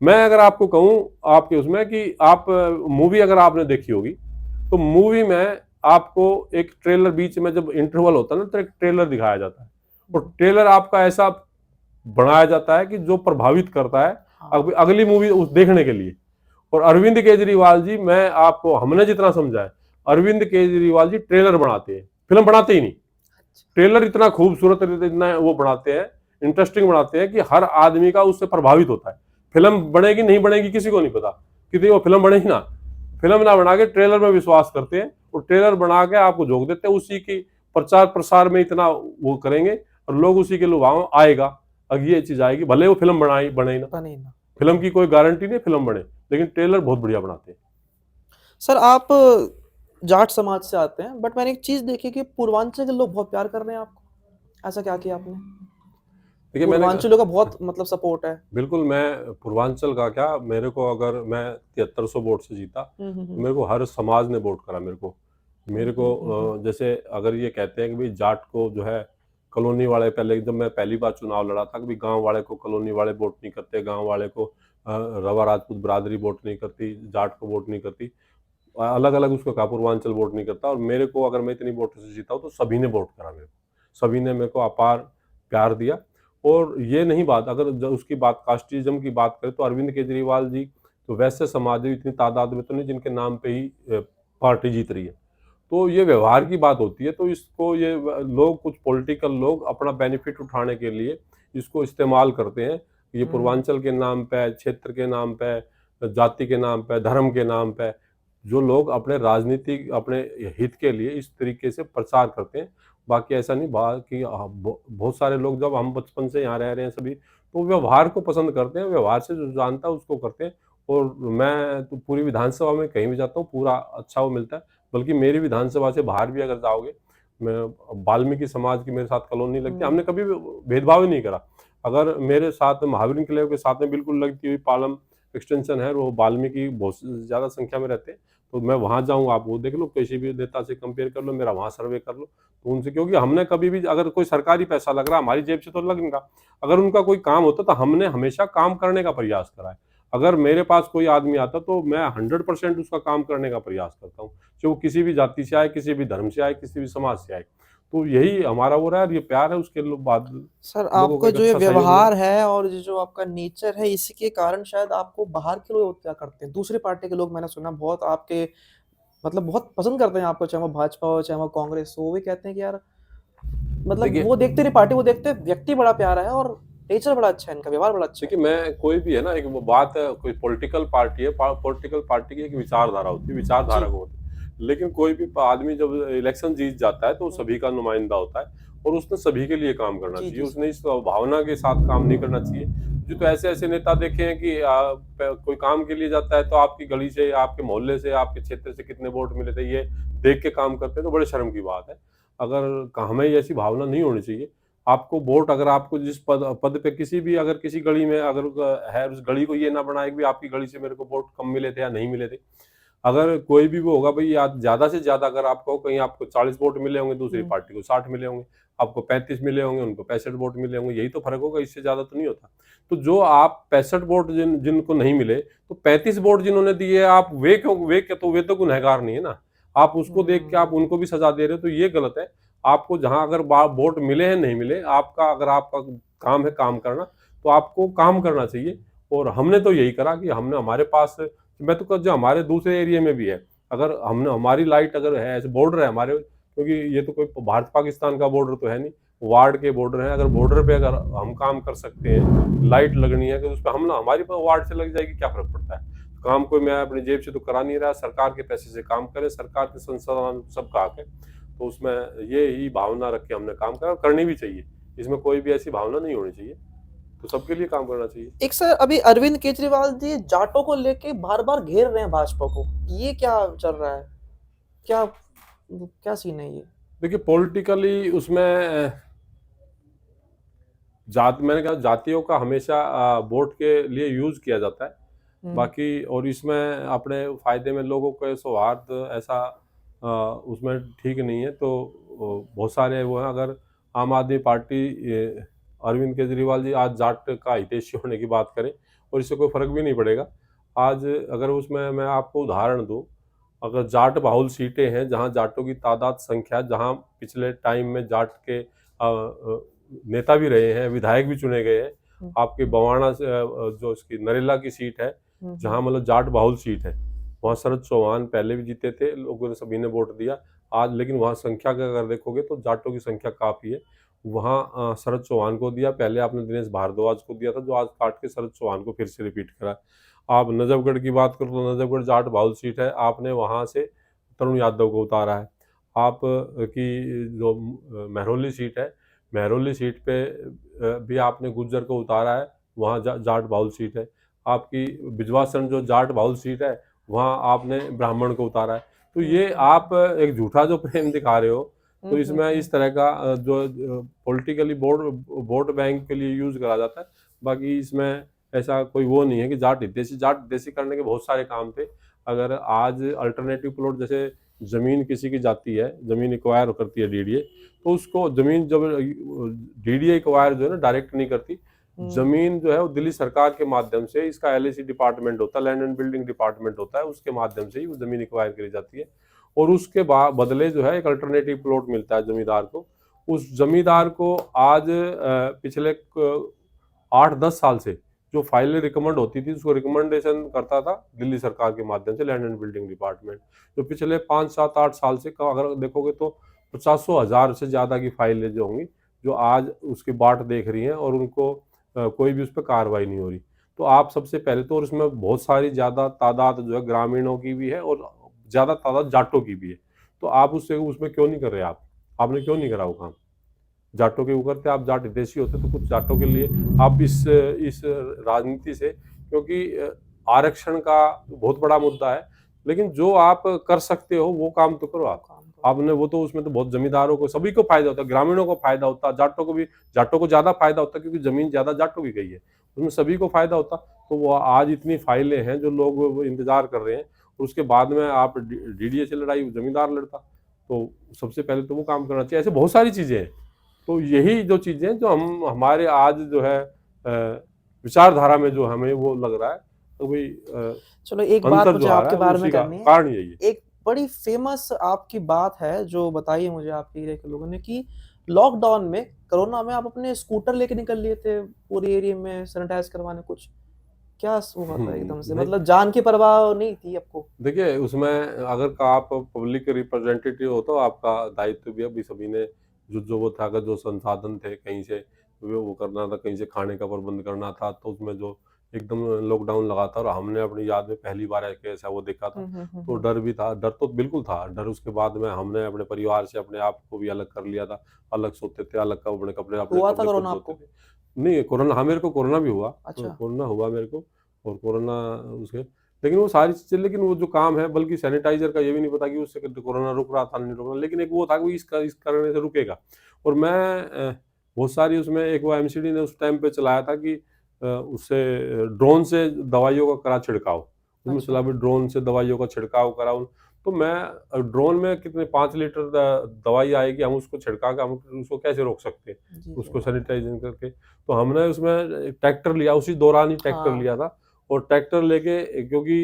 मैं अगर आपको कहूं आपके उसमें कि आप मूवी अगर आपने देखी होगी, तो मूवी में आपको एक ट्रेलर बीच में जब इंटरवल होता है ना, तो एक ट्रेलर दिखाया जाता है, और ट्रेलर आपका ऐसा बनाया जाता है कि जो प्रभावित करता है अगली मूवी उस देखने के लिए। और अरविंद केजरीवाल जी, मैं आपको, हमने जितना समझा है, अरविंद केजरीवाल जी ट्रेलर बनाते हैं, फिल्म बनाते ही नहीं। ट्रेलर इतना खूबसूरत, इतना वो बनाते हैं, इंटरेस्टिंग बनाते हैं कि हर आदमी का उससे प्रभावित होता है। फिल्म बनेगी नहीं बनेगी किसी को नहीं पता, कितनी वो फिल्म बनेगी ना। फिल्म ना बना के ट्रेलर में विश्वास करते हैं, और ट्रेलर बना के आपको झोंक देते हैं, उसी की प्रचार प्रसार में इतना वो करेंगे, और लोग उसी के लुभाव आएगा, अब ये चीज आएगी, भले वो फिल्म बने ना। फिल्म की कोई गारंटी नहीं फिल्म बने, लेकिन ट्रेलर बहुत बढ़िया बनाते हैं। सर आप जाट समाज से आते हैं, बट मैंने एक चीज देखी कि पूर्वांचल के लोग बहुत प्यार कर रहे हैं आपको। ऐसा क्या किया आपने? देखिए, पूर्वांचलों का बहुत मतलब सपोर्ट है। बिल्कुल। मैं पूर्वांचल का क्या, मेरे को अगर मैं 7300 वोट से जीता, तो मेरे को हर समाज ने वोट करा। मेरे को जैसे अगर ये कहते हैं कि भाई जाट को जो है कॉलोनी वाले, पहले जब मैं पहली बार चुनाव लड़ा था, कि भाई गांव वाले को कॉलोनी वाले वोट नहीं करते, गांव वाले को रवा राजपूत बरादरी वोट नहीं करती, जाट को वोट नहीं करती। अलग अलग उसको कहा पूर्वांचल वोट नहीं करता, और मेरे को अगर मैं इतनी वोटों से जीता हूँ तो सभी ने वोट करा मेरे को, सभी ने मेरे को अपार प्यार दिया। और ये नहीं बात, अगर उसकी बात कास्टिज्म की बात करें तो अरविंद केजरीवाल जी तो वैसे समाज इतनी तादाद में तो नहीं जिनके नाम पे ही पार्टी जीत रही है। तो ये व्यवहार की बात होती है, तो इसको ये लोग, कुछ पॉलिटिकल लोग अपना बेनिफिट उठाने के लिए इसको इस्तेमाल करते हैं। ये पूर्वांचल के नाम पे, क्षेत्र के नाम पे, जाति के नाम पे, धर्म के नाम पे जो लोग अपने राजनीतिक, अपने हित के लिए इस तरीके से प्रचार करते हैं। बाकी ऐसा नहीं बाकी बहुत सारे लोग, जब हम बचपन से यहाँ रह रहे हैं सभी, तो व्यवहार को पसंद करते हैं, व्यवहार से जो जानता है उसको करते हैं। और मैं तो पूरी विधानसभा में कहीं भी जाता हूँ पूरा अच्छा वो मिलता है। बल्कि मेरी विधानसभा से बाहर भी अगर जाओगे, मैं वाल्मीकि समाज की मेरे साथ कॉलोनी लगती है, हमने कभी भी भेदभाव ही नहीं करा। अगर मेरे साथ महावीर किले के साथ में बिल्कुल लगती हुई पालम एक्सटेंशन है, वो वाल्मीकि बहुत ज्यादा संख्या में रहते हैं, तो मैं वहां जाऊँ, आप वो देख लो, किसी भी नेता से कंपेयर कर लो, मेरा वहां सर्वे कर लो, तो उनसे, क्योंकि हमने कभी भी, अगर कोई सरकारी पैसा लग रहा हमारी जेब से तो लगेगा, अगर उनका कोई काम होता तो हमने हमेशा काम करने का प्रयास करा है। अगर मेरे पास कोई आदमी आता तो मैं 100% उसका काम करने का प्रयास करता हूँ, चाहे वो किसी भी जाति से आए, किसी भी धर्म से आए, किसी भी समाज से आए। तो यही हमारा वो रहा है, और ये प्यार है, उसके बाद सर लोगों का आपका एक जो ये अच्छा सहयोग मिला। व्यवहार है और ये जो आपका नेचर है, इसी के कारण शायद आपको बाहर के लोग क्या करते हैं, दूसरी पार्टी के लोग, मैंने सुना बहुत आपके मतलब बहुत पसंद करते हैं आपको, चाहे वो भाजपा हो चाहे वो कांग्रेस हो। वो भी कहते हैं कि यार मतलब देखिए वो देखते नहीं पार्टी, वो देखते व्यक्ति बड़ा प्यारा है और नेचर बड़ा अच्छा है, इनका व्यवहार बड़ा अच्छा है। देखिए, मैं कोई भी है ना, एक वो बात है, कोई पॉलिटिकल पार्टी है, पॉलिटिकल पार्टी की एक विचारधारा होती है, विचारधारा जी को होती है। लेकिन कोई भी आदमी जब इलेक्शन जीत जाता है तो वो सभी का नुमाइंदा होता है, और उसने सभी के लिए काम करना जी चाहिए, जी सर। उसने इस भावना के साथ काम नहीं करना चाहिए। जो तो ऐसे ऐसे नेता देखे हैं कि कोई काम के लिए जाता है तो आपकी गली से, आपके मोहल्ले से, आपके क्षेत्र से कितने वोट मिले थे ये देख के काम करते हैं, तो बड़े शर्म की बात है। अगर हमें ऐसी भावना नहीं होनी चाहिए। आपको वोट, अगर आपको जिस पद पद पे, किसी भी, अगर किसी गली में अगर है, उस गली को ये ना बनाए कि आपकी गली से मेरे को वोट कम मिले थे या नहीं मिले थे। अगर कोई भी वो होगा भाई, आज ज्यादा से ज्यादा, अगर आपको कहीं आपको 40 वोट मिले होंगे, दूसरी पार्टी को 60 मिले होंगे, आपको 35 मिले होंगे, उनको 65 वोट मिले होंगे, यही तो फर्क होगा, इससे ज्यादा तो नहीं होता। तो जो आप 65 वोट जिनको नहीं मिले, तो 35 वोट जिन्होंने दिए, आप वे तो गुनहगार नहीं है ना। आप उसको देख के आप उनको भी सजा दे रहे हो, तो ये गलत है। आपको जहां अगर वोट मिले हैं नहीं मिले, आपका अगर आपका काम है काम करना, तो आपको काम करना चाहिए। और हमने तो यही करा कि हमने, हमारे पास, मैं तो जो हमारे दूसरे एरिया में भी है, अगर हमने, हमारी लाइट अगर है, ऐसे बॉर्डर है हमारे, क्योंकि ये तो कोई भारत पाकिस्तान का बॉर्डर तो है नहीं, वार्ड के बॉर्डर है, अगर बॉर्डर पे अगर हम काम कर सकते हैं, लाइट लगनी है, कि उस पर हम ना, हमारी वार्ड से लग जाएगी, क्या फर्क पड़ता है। काम कोई मैं अपनी जेब से तो करा नहीं रहा, सरकार के पैसे से काम करे, सरकार के संसाधन सबका हक है, तो उसमें ये ही भावना रख के हमने काम करा, करनी भी चाहिए। इसमें कोई भी ऐसी भावना नहीं होनी चाहिए, तो सबके लिए काम करना चाहिए। एक सर अभी अरविंद केजरीवाल जी जाटों को लेके बार बार घेर रहे हैं भाजपा को, ये क्या चल रहा है, क्या क्या सीन है ये? देखिए, पॉलिटिकली उसमें मैंने कहा, जातियों का हमेशा वोट के लिए यूज किया जाता है। बाकी और इसमें अपने फायदे में लोगों के सौहार्द ऐसा उसमें ठीक नहीं है। तो बहुत सारे वो हैं, अगर आम आदमी पार्टी, अरविंद केजरीवाल जी आज जाट का हितैषी होने की बात करें, और इससे कोई फर्क भी नहीं पड़ेगा। आज अगर उसमें मैं आपको उदाहरण दूं, अगर जाट बहुल सीटें हैं, जहां जाटों की तादाद संख्या, जहां पिछले टाइम में जाट के नेता भी रहे हैं, विधायक भी चुने गए हैं, आपके बवाना से जो इसकी नरेला की सीट है, जहां मतलब जाट बहुल सीट है, वहां शरद चौहान पहले भी जीते थे, लोगों ने, सभी ने वोट दिया आज। लेकिन वहां संख्या का अगर देखोगे तो जाटों की संख्या काफी है। वहां शरद चौहान को दिया, पहले आपने दिनेश भारद्वाज को दिया था, जो आज काट के शरद चौहान को फिर से रिपीट करा। आप नजफगढ़ की बात करो तो नजफगढ़ जाट बहुल सीट है, आपने वहां से तरुण यादव को उतारा है। आप की जो महरौली सीट है, महरौली सीट पे भी आपने गुज्जर को उतारा है, वहाँ जाट बाउल सीट है। आपकी बिजवासन जो जाट बाउल सीट है, वहाँ आपने ब्राह्मण को उतारा है। तो ये आप एक झूठा जो प्रेम दिखा रहे हो, तो इसमें इस तरह का जो पॉलिटिकली वोट बैंक के लिए यूज करा जाता है। बाकी इसमें ऐसा कोई वो नहीं है कि जाट हितैषी करने के बहुत सारे काम थे। अगर आज अल्टरनेटिव प्लॉट, जैसे जमीन किसी की जाती है, जमीन एक्वायर करती है डीडीए, तो उसको जमीन जब डीडीए एक्वायर जो है ना डायरेक्ट नहीं करती, जमीन जो है वो दिल्ली सरकार के माध्यम से, इसका एलआईसी डिपार्टमेंट होता है, लैंड एंड बिल्डिंग डिपार्टमेंट होता है, उसके माध्यम से ही वो जमीन एक्वायर करी जाती है। और उसके बाद बदले जो है एक अल्टरनेटिव प्लॉट मिलता है जमींदार को। उस जमींदार को आज पिछले 8-10 साल से जो फाइलें रिकमेंड होती थी, उसको रिकमेंडेशन करता था दिल्ली सरकार के माध्यम से लैंड एंड बिल्डिंग डिपार्टमेंट। जो पिछले 5-7-8 साल से अगर देखोगे तो 50,000 से ज़्यादा की फाइलें जो होंगी, जो आज उसकी बाट देख रही हैं और उनको कोई भी उस पर कार्रवाई नहीं हो रही। तो आप सबसे पहले तो, और इसमें बहुत सारी ज़्यादा तादाद जो है ग्रामीणों की भी है और ज़्यादा तादाद जाटों की भी है। तो आप उसमें क्यों नहीं कर रहे? आपने क्यों नहीं करा वो काम? जाटों के ऊपर थे, आप जाट हितैषी होते तो कुछ जाटों के लिए आप इस राजनीति से, क्योंकि आरक्षण का बहुत बड़ा मुद्दा है, लेकिन जो आप कर सकते हो वो काम तो करो। आपने वो तो उसमें तो बहुत जमींदारों को, सभी को फायदा होता है, ग्रामीणों को फायदा होता है, जाटों को ज्यादा फायदा होता है क्योंकि जमीन ज्यादा जाटों की गई है, उसमें सभी को फायदा होता। तो वो आज इतनी फाइलें हैं जो लोग वो इंतजार कर रहे हैं, और उसके बाद में आप डीडीए से लड़ाई, जमींदार लड़ता। तो सबसे पहले तो वो काम करना चाहिए। ऐसे बहुत सारी चीजें हैं। तो यही जो चीजें जो हमारे आज जो है विचारधारा में जो हमें वो लग रहा है, तो भाई चलो एक बात अंतर मुझे जो आ रहा आपके है बारे में उसी का करनी है। कारण यही है। एक बड़ी फेमस आपकी बात है जो बताई है मुझे आपके एरिया के लोगों ने कि लॉकडाउन में, कोरोना में आप अपने स्कूटर लेके निकल लिए थे पूरे एरिया में सैनिटाइज करवाने। कुछ क्या हुआ था एकदम से, नहीं, मतलब जान की परवाह नहीं थी आपको? देखिए उसमें अगर का आप पब्लिक रिप्रेजेंटेटिव हो तो आपका दायित्व भी अभी सभी ने जो वो था, अगर जो संसाधन थे कहीं से वो करना था, कहीं से खाने का प्रबंध करना था, तो उसमें जो एकदम लॉकडाउन लगा था और हमने अपनी याद में पहली बार ऐसा वो देखा था, तो डर भी था। डर तो बिल्कुल था। डर उसके बाद में हमने अपने परिवार से अपने आप को भी अलग कर लिया था। अलग सोते थे, अलग अपने कपड़े हुआ था खुद कोरोना धोते आपको? थे। नहीं, कोरोना, हाँ मेरे को कोरोना भी हुआ। अच्छा। कोरोना हुआ मेरे को। और कोरोना उसके, लेकिन वो सारी चीजें, लेकिन वो जो काम है, बल्कि सैनिटाइजर का ये भी नहीं पता कि उससे कोरोना रुक रहा था नहीं रुक रहा, लेकिन एक वो था कि इस करने से रुकेगा। और मैं बहुत सारी उसमें एक वो एमसीडी ने उस टाइम पे चलाया था कि उससे ड्रोन से दवाइयों का करा छिड़काव। उसमें अच्छा। चला भी ड्रोन से दवाइयों का छिड़काव करा। तो मैं ड्रोन में कितने 5 लीटर दवाई आएगी, हम उसको छिड़का के हम उसको कैसे रोक सकते हैं, जी, जी। उसको सैनिटाइजिंग करके। तो हमने उसमें ट्रैक्टर लिया, उसी दौरान ही ट्रैक्टर हाँ। लिया था। और ट्रैक्टर लेके, क्योंकि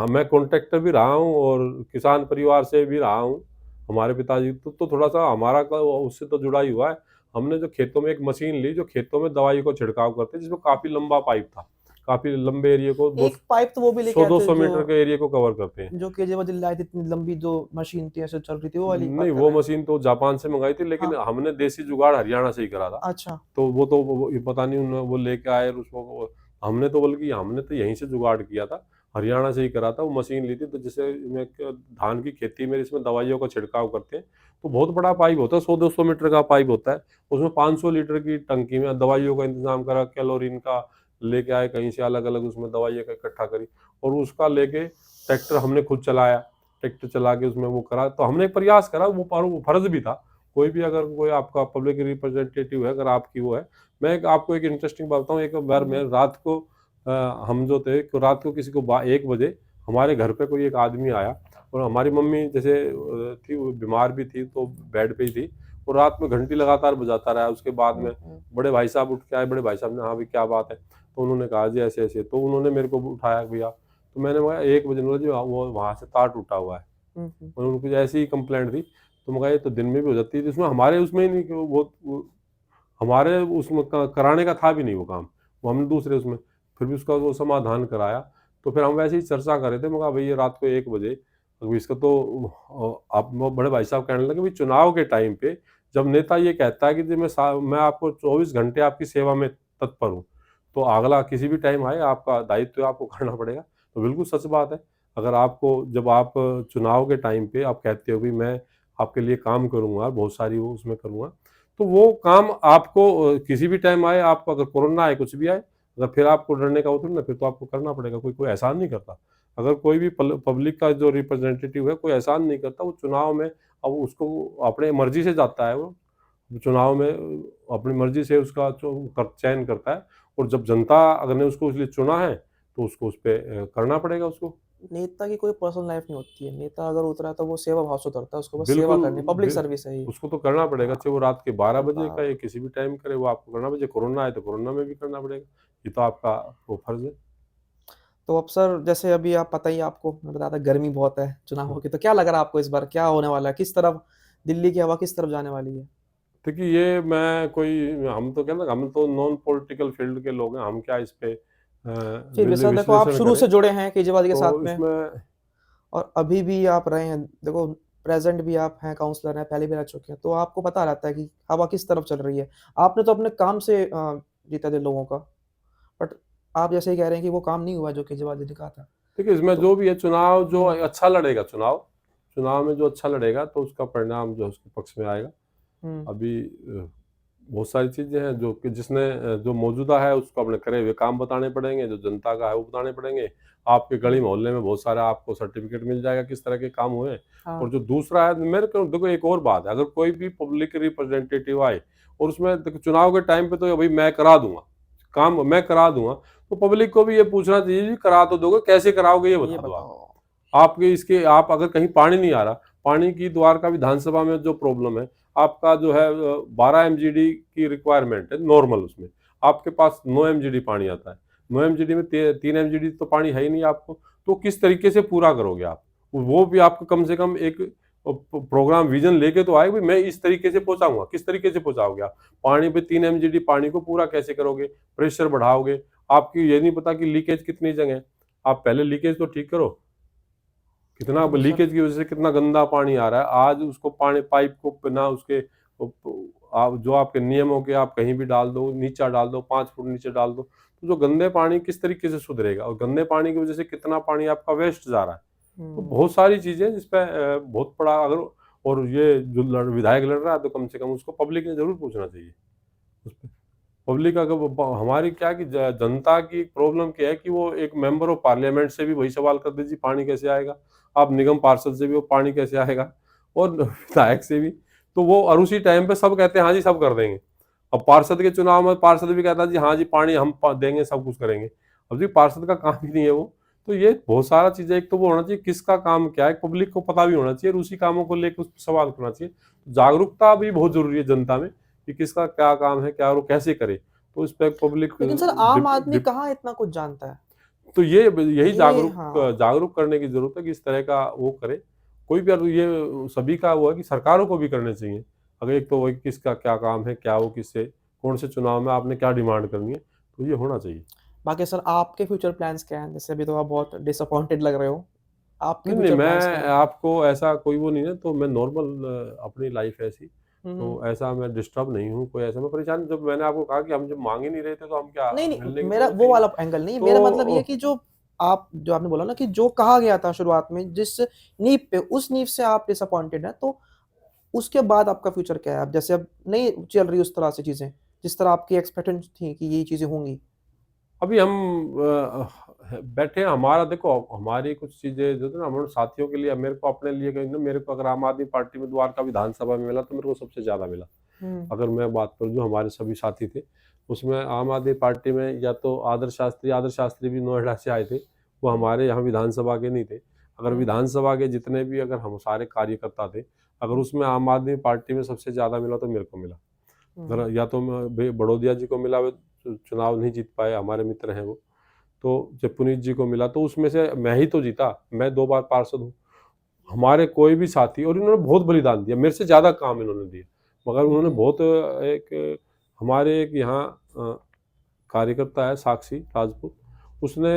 मैं कॉन्ट्रैक्टर भी रहा हूँ और किसान परिवार से भी रहा हूँ। हमारे पिताजी तो थोड़ा सा हमारा उससे तो जुड़ा ही हुआ है। हमने जो खेतों में एक मशीन ली जो खेतों में दवाई को छिड़काव करते हैं, जिसमें काफी लंबा पाइप था, काफी लंबे एरिया को, एक पाइप तो वो भी लेके सौ आए दो थे सौ जो मीटर के एरिया को कवर करते हैं। जो केजरीवाल दिल्ली आई थी, इतनी लंबी जो मशीन थी ऐसे चल रही थी, वो वाली नहीं, बात कर वो रहे हैं? मशीन तो जापान से मंगाई थी, लेकिन हाँ। हमने देसी जुगाड़ हरियाणा से ही करा था। अच्छा। तो वो पता नहीं वो लेके आए और उसको हमने तो, बल्कि हमने तो यहीं से जुगाड़ किया था, हरियाणा से ही करा था। वो मशीन ली थी, तो जैसे मैं धान की खेती में इसमें दवाइयों का छिड़काव करते हैं, तो बहुत बड़ा पाइप होता है, 100-200 मीटर का पाइप होता है। उसमें 500 लीटर की टंकी में दवाइयों का इंतजाम करा, कैलोरीन का लेके आए कहीं से अलग अलग, उसमें दवाइयाँ का इकट्ठा करी और उसका लेके ट्रैक्टर हमने खुद चलाया। ट्रैक्टर चला के उसमें वो करा, तो हमने प्रयास करा। वो फर्ज भी था। कोई भी अगर कोई आपका पब्लिक रिप्रेजेंटेटिव है, अगर आपकी वो है। मैं आपको एक इंटरेस्टिंग बात बताऊँ। एक बार मैं रात को हम जो थे, रात को किसी को 1 बजे हमारे घर पे कोई एक आदमी आया, और हमारी मम्मी जैसे थी, वो बीमार भी थी, तो बेड पे ही थी, और रात में घंटी लगातार बजाता रहा। उसके बाद में बड़े भाई साहब उठ के आए। बड़े भाई साहब ने, हाँ भाई क्या बात है? तो उन्होंने कहा जी ऐसे ऐसे। तो उन्होंने मेरे को उठाया भैया, तो मैंने बोला 1 बजे, बोला जी वो वहाँ से तार टूटा हुआ है। और उनको ऐसी ही कंप्लेंट थी। तो मैं कहा ये तो दिन में भी हो जाती थी, उसमें हमारे उसमें ही नहीं कि वो हमारे उसमें कराने का था भी नहीं वो काम, वो हमने दूसरे उसमें फिर भी उसका वो समाधान कराया। तो फिर हम वैसे ही चर्चा कर रहे थे। मैं कहा भई ये रात को 1 बजे, अब इसका तो आप वो बड़े भाई साहब कहने लगे, भाई चुनाव के टाइम पे जब नेता ये कहता है कि जी मैं आपको 24 घंटे आपकी सेवा में तत्पर हूँ, तो अगला किसी भी टाइम आए, आपका दायित्व है, आपको करना पड़ेगा। तो बिल्कुल सच बात है। अगर आपको, जब आप चुनाव के टाइम पे आप कहते हो कि मैं आपके लिए काम करूँगा, बहुत सारी वो उसमें करूँगा, तो वो काम आपको किसी भी टाइम आए, आपको अगर कोरोना आए, कुछ भी आए, अगर फिर आपको डरने का उतरे ना, फिर तो आपको करना पड़ेगा। कोई कोई एहसान नहीं करता। अगर कोई भी पब्लिक का जो रिप्रेजेंटेटिव है, कोई एहसान नहीं करता। वो चुनाव में, अब उसको अपने मर्जी से जाता है, वो चुनाव में अपनी मर्जी से उसका चयन करता है। और जब जनता अगर ने उसको इसलिए चुना है, तो उसको उस पर करना पड़ेगा उसको। नेता की कोई पर्सनल लाइफ नहीं होती है। नेता अगर उतरा तो वो सेवा भाव से उतरता है, उसको बस सेवा बिल्कुल करनी है, पब्लिक बि सर्विस है ये। उसको तो करना पड़ेगा, हाँ, चाहे वो रात के 12 बजे का बा या किसी भी टाइम करे, वो आपको करना पड़ेगा। कोरोना आए तो कोरोना में भी करना पड़ेगा। ये तो आपका वो फ़र्ज़ है। तो अब सर जैसे अभी आप पता ही है आपको, मैं बता था गर्मी बहुत है चुनावों की, तो क्या लग रहा है आपको इस बार क्या होने वाला है? किस तरफ दिल्ली की हवा किस तरफ जाने वाली है? देखिए, ये मैं कोई हम तो क्या ना, हम तो नॉन पॉलिटिकल फ़ील्ड के लोग हैं, हम क्या इस पे फिर भी सर देखो आप विश्लेषण शुरू करें। से जुड़े हैं केजरीवाल के तो साथ में इसमें और अभी भी आप रहे हैं। देखो प्रेज़ेंट भी आप हैं, काउंसलर हैं, पहले भी रह चुके हैं, तो आपको पता रहता है कि हवा किस तरफ चल रही है। आपने तो अपने काम से जीता दिल लोगों का, बट आप जैसे ही कह रहे हैं कि वो काम नहीं हुआ जो केजरीवाल जी ने कहा था। देखिए, इसमें तो जो भी है, चुनाव जो हुँ, अच्छा लड़ेगा, चुनाव में जो अच्छा लड़ेगा तो उसका परिणाम जो है उसके पक्ष में आएगा। हुँ, अभी बहुत सारी चीज़ें हैं जो कि जिसने जो मौजूदा है उसको अपने करे हुए काम बताने पड़ेंगे, जो जनता का है वो बताने पड़ेंगे। आपके गली हुँ, मोहल्ले में बहुत सारा आपको सर्टिफ़िकेट मिल जाएगा किस तरह के काम हुए हैं। हाँ, और जो दूसरा है, मेरे को देखो एक और बात है, अगर कोई भी पब्लिक रिप्रेजेंटेटिव आए और उसमें देखो चुनाव के टाइम पे तो भई मैं करा दूँगा, काम मैं करा दूँगा, तो पब्लिक को भी ये पूछना चाहिए जी करा तो दोगे, कैसे कराओगे ये ये बता दो आप। बताओ। आपके इसके आप अगर कहीं पानी नहीं आ रहा, पानी की द्वारका विधानसभा में जो प्रॉब्लम है, आपका जो है 12 एमजीडी की रिक्वायरमेंट है नॉर्मल उसमें, आपके पास 9 एमजीडी पानी आता है। 9 एमजीडी में 3 एमजीडी तो पानी है ही नहीं आपको, तो किस तरीके से पूरा करोगे आप? वो भी आपको कम से कम एक प्रोग्राम विज़न लेके तो आए, भई मैं इस तरीके से पहुँचाऊँगा, किस तरीके से पहुँचाओगे आप? पानी पे 3 एमजीडी पानी को पूरा कैसे करोगे? प्रेशर बढ़ाओगे, आपकी ये नहीं पता कि लीकेज कितनी जगह है, आप पहले लीकेज तो ठीक करो। कितना अब लेकिन सर लीकेज की वजह से कितना गंदा पानी आ रहा है। आज उसको पानी पाइप को बिना उसके आप जो आपके नियमों के आप कहीं भी डाल दो, नीचा डाल दो, 5 फुट नीचे डाल दो, तो जो गंदे पानी किस तरीके से सुधरेगा और गंदे पानी की वजह से कितना पानी आपका वेस्ट जा रहा है। तो हुँ, बहुत सारी चीज़ें जिस पे बहुत बड़ा अगर और ये जो विधायक लड़ रहा है तो कम से कम उसको पब्लिक ने ज़रूर पूछना चाहिए। उस पे पब्लिक अगर हमारी क्या कि जनता की प्रॉब्लम क्या है कि वो एक मेंबर ऑफ पार्लियामेंट से भी वही सवाल कर दीजिए पानी कैसे आएगा, आप निगम पार्षद से भी वो पानी कैसे आएगा और विधायक से भी, तो वो और उसी टाइम पे सब कहते हैं हाँ जी सब कर देंगे। अब पार्षद के चुनाव में पार्षद भी कहता है जी हाँ जी पानी हम देंगे, सब कुछ करेंगे। अब जी पार्षद का काम ही नहीं है वो। तो ये बहुत सारा चीज़ है, एक तो वो होना चाहिए किसका काम क्या है, पब्लिक को पता भी होना चाहिए और उसी कामों को लेकर उस पे सवाल करना चाहिए। जागरूकता भी बहुत ज़रूरी है जनता में कि किसका क्या काम है, क्या और वो कैसे करे। तो इस पे पब्लिक लेकिन सर आम डिप आदमी डिप कहाँ इतना कुछ जानता है? तो ये यही ये हाँ, जागरूक करने की ज़रूरत है कि इस तरह का वो करे। कोई भी, अगर ये सभी का वो है कि सरकारों को भी करने चाहिए। अगर एक तो वही किसका क्या काम है, क्या वो किससे कौन से चुनाव में आपने क्या डिमांड करनी है, तो ये होना चाहिए। बाकी सर आपके फ्यूचर प्लान्स क्या हैं? जैसे अभी तो आप बहुत डिसअपॉइंटेड लग रहे हो। आपके नहीं, नहीं, फ्यूचर प्लान्स क्या मैं हैं? आपको ऐसा कोई वो नहीं है, तो मैं नॉर्मल अपनी लाइफ़ है ऐसी, हुँ, हुँ। तो ऐसा मैं डिस्टर्ब नहीं हूँ, कोई ऐसा मैं परेशान, जब मैंने आपको कहा कि हम जब माँग ही नहीं रहे थे, तो हम क्या नहीं, नहीं, मिलने की तो मेरा वो थे वो ही नहीं। वाला एंगल नहीं है। मेरा मतलब ये है तो कि जो आपने बोला ना कि जो कहा गया था शुरुआत में, जिस नींव पे, उस नींव से आप डिसअपॉइंटेड हैं, तो उसके बाद आपका फ्यूचर क्या है? अब जैसे अब नहीं चल रही उस तरह से चीज़ें, जिस तरह आपकी एक्सपेक्टेशन थी कि ये चीज़ें होंगी। अभी हम बैठे हैं, हमारा देखो हमारी कुछ चीज़ें जो थे ना हमारे साथियों के लिए, मेरे को अपने लिए कहीं ना, मेरे को अगर आम आदमी पार्टी में द्वारका विधानसभा में मिला तो मेरे को सबसे ज़्यादा मिला। हुँ, अगर मैं बात करूँ जो हमारे सभी साथी थे, उसमें आम आदमी पार्टी में या तो आदर्श शास्त्री भी नोएडा से आए थे, वो हुँ, हमारे यहाँ विधानसभा के नहीं थे। अगर हुँ, विधानसभा के जितने भी अगर हम सारे कार्यकर्ता थे, अगर हुँ, उसमें आम आदमी पार्टी में सबसे ज़्यादा मिला तो मेरे को मिला। हुँ, अगर या तो बड़ौदिया जी को मिला, वे चुनाव नहीं जीत पाए, हमारे मित्र हैं वो। तो जब पुनीत जी को मिला तो उसमें से मैं ही तो जीता, मैं 2 बार पार्षद हूँ। हमारे कोई भी साथी, और इन्होंने बहुत बलिदान दिया, मेरे से ज़्यादा काम इन्होंने दिया। मगर उन्होंने ओके। बहुत एक हमारे एक यहाँ कार्यकर्ता है साक्षी राजपूत, उसने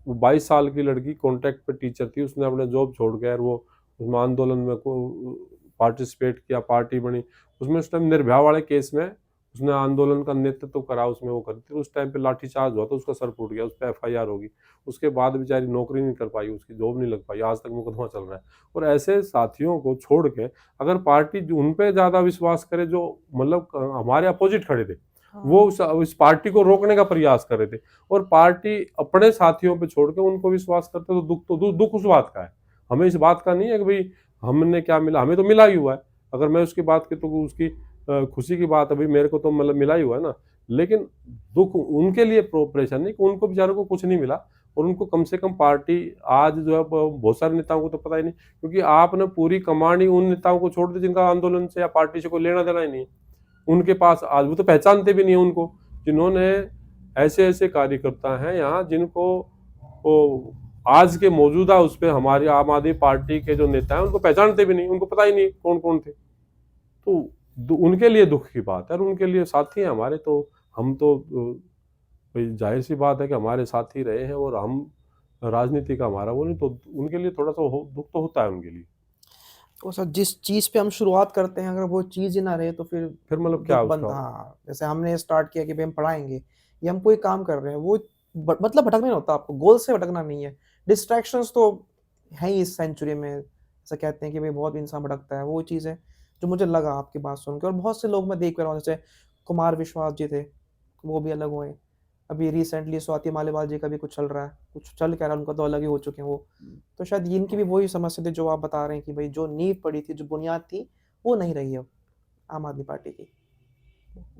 वो 22 साल की लड़की कॉन्ट्रैक्ट पे टीचर थी, उसने अपना जॉब छोड़ के और वो उसमें आंदोलन में को पार्टिसिपेट किया, पार्टी बनी। उसमें उस टाइम निर्भया वाले केस में उसने आंदोलन का नेतृत्व करा, उसमें वो करी थी। उस टाइम पे लाठीचार्ज हुआ तो उसका सर फूट गया, उस पे एफआईआर होगी। उसके बाद बेचारी नौकरी नहीं कर पाई, उसकी जॉब नहीं लग पाई, आज तक मुकदमा चल रहा है। और ऐसे साथियों को छोड़ के अगर पार्टी जो उन पे ज़्यादा विश्वास करे, जो मतलब हमारे अपोजिट खड़े थे, वो हाँ, उस पार्टी को रोकने का प्रयास कर रहे थे, और पार्टी अपने साथियों पे छोड़ के उनको विश्वास करते, तो दुख उस बात का है। हमें इस बात का नहीं है कि भाई हमने क्या मिला, हमें तो मिला ही हुआ है। अगर मैं उसकी बात की तो उसकी खुशी की बात है, भाई मेरे को तो मतलब मिला ही हुआ है ना। लेकिन दुख उनके लिए परेशान नहीं कि उनको बेचारों को कुछ नहीं मिला। और उनको कम से कम पार्टी आज जो है बहुत सारे नेताओं को तो पता ही नहीं, क्योंकि आपने पूरी कमान ही उन नेताओं को छोड़ दी जिनका आंदोलन से या पार्टी से कोई लेना देना ही नहीं है। उनके पास आज वो तो पहचानते भी नहीं है उनको, जिन्होंने ऐसे ऐसे कार्यकर्ता हैं यहाँ जिनको वो आज के मौजूदा उस पर हमारी आम आदमी पार्टी के जो नेता हैं उनको पहचानते भी नहीं, उनको पता ही नहीं कौन कौन थे। तो उनके लिए दुख की बात है और उनके लिए साथी हैं हमारे, तो हम तो भाई जाहिर सी बात है कि हमारे साथी रहे हैं और हम राजनीति का हमारा वो नहीं, तो उनके लिए थोड़ा सा दुख तो होता है उनके लिए। तो सर जिस चीज़ पे हम शुरुआत करते हैं अगर वो चीज़ ही ना रहे तो फिर मतलब क्या दुख बनता। उसका हाँ, जैसे हमने स्टार्ट किया कि भाई हम पढ़ाएंगे या हम कोई काम कर रहे हैं, वो मतलब भटकना नहीं होता, आपको गोल से भटकना नहीं है। डिस्ट्रैक्शंस तो है ही इस सेंचुरी में, ऐसा कहते हैं कि भाई बहुत इंसान भटकता है, वो चीज़ है जो मुझे लगा आपकी बात सुन के। और बहुत से लोग मैं देख रहा हूँ, जैसे कुमार विश्वास जी थे, वो भी अलग हुए। अभी रिसेंटली स्वाति मालीवाल जी का भी कुछ चल रहा है, कुछ चल क्या रहा है, उनका तो अलग ही हो चुके हैं वो। तो शायद इनकी भी वही समस्या थी जो आप बता रहे हैं कि भाई जो नींव पड़ी थी, जो बुनियाद थी, वो नहीं रही अब आम आदमी पार्टी की।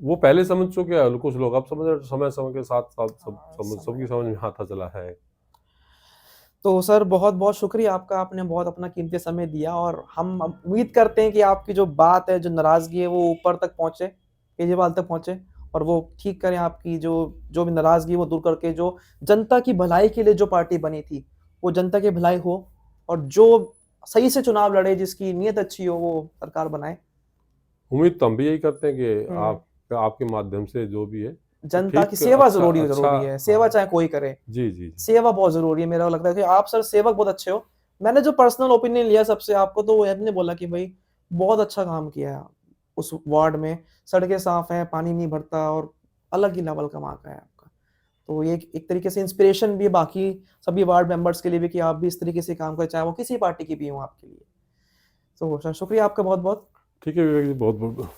वो पहले समझ चुके हैं कुछ लोग, अब समझ समय समय के साथ साथ सबकी समझ में आता चला है। तो सर बहुत बहुत शुक्रिया आपका, आपने बहुत अपना कीमती समय दिया और हम उम्मीद करते हैं कि आपकी जो बात है, जो नाराज़गी है, वो ऊपर तक पहुँचे, केजरीवाल तक पहुँचे और वो ठीक करें आपकी जो जो भी नाराज़गी वो दूर करके जो जनता की भलाई के लिए जो पार्टी बनी थी, वो जनता की भलाई हो और जो सही से चुनाव लड़े, जिसकी नीयत अच्छी हो, वो सरकार बनाए। उम्मीद तो हम भी यही करते हैं कि हुँ। आपके माध्यम से जो भी है वो जनता की ठीक सेवा अच्छा ज़रूरी अच्छा। ज़रूरी है, सेवा हाँ चाहे कोई करे। जी जी जी। सेवा बहुत ज़रूरी है, मेरा लगता है कि आप सर सेवक बहुत अच्छे हो। मैंने जो पर्सनल ओपिनियन लिया सबसे आपको, तो वो ने बोला कि भाई बहुत अच्छा काम किया है उस वार्ड में, सड़कें साफ हैं, पानी नहीं भरता और अलग ही लेवल का वहाँ का है आपका। तो ये एक तरीके से इंस्पिरेशन भी है बाकी सभी वार्ड मेंबर्स के लिए भी कि आप भी इस तरीके से काम करें, चाहे वो किसी पार्टी की भी हो आपके लिए। तो सर शुक्रिया आपका बहुत-बहुत। ठीक है विवेक जी, बहुत बहुत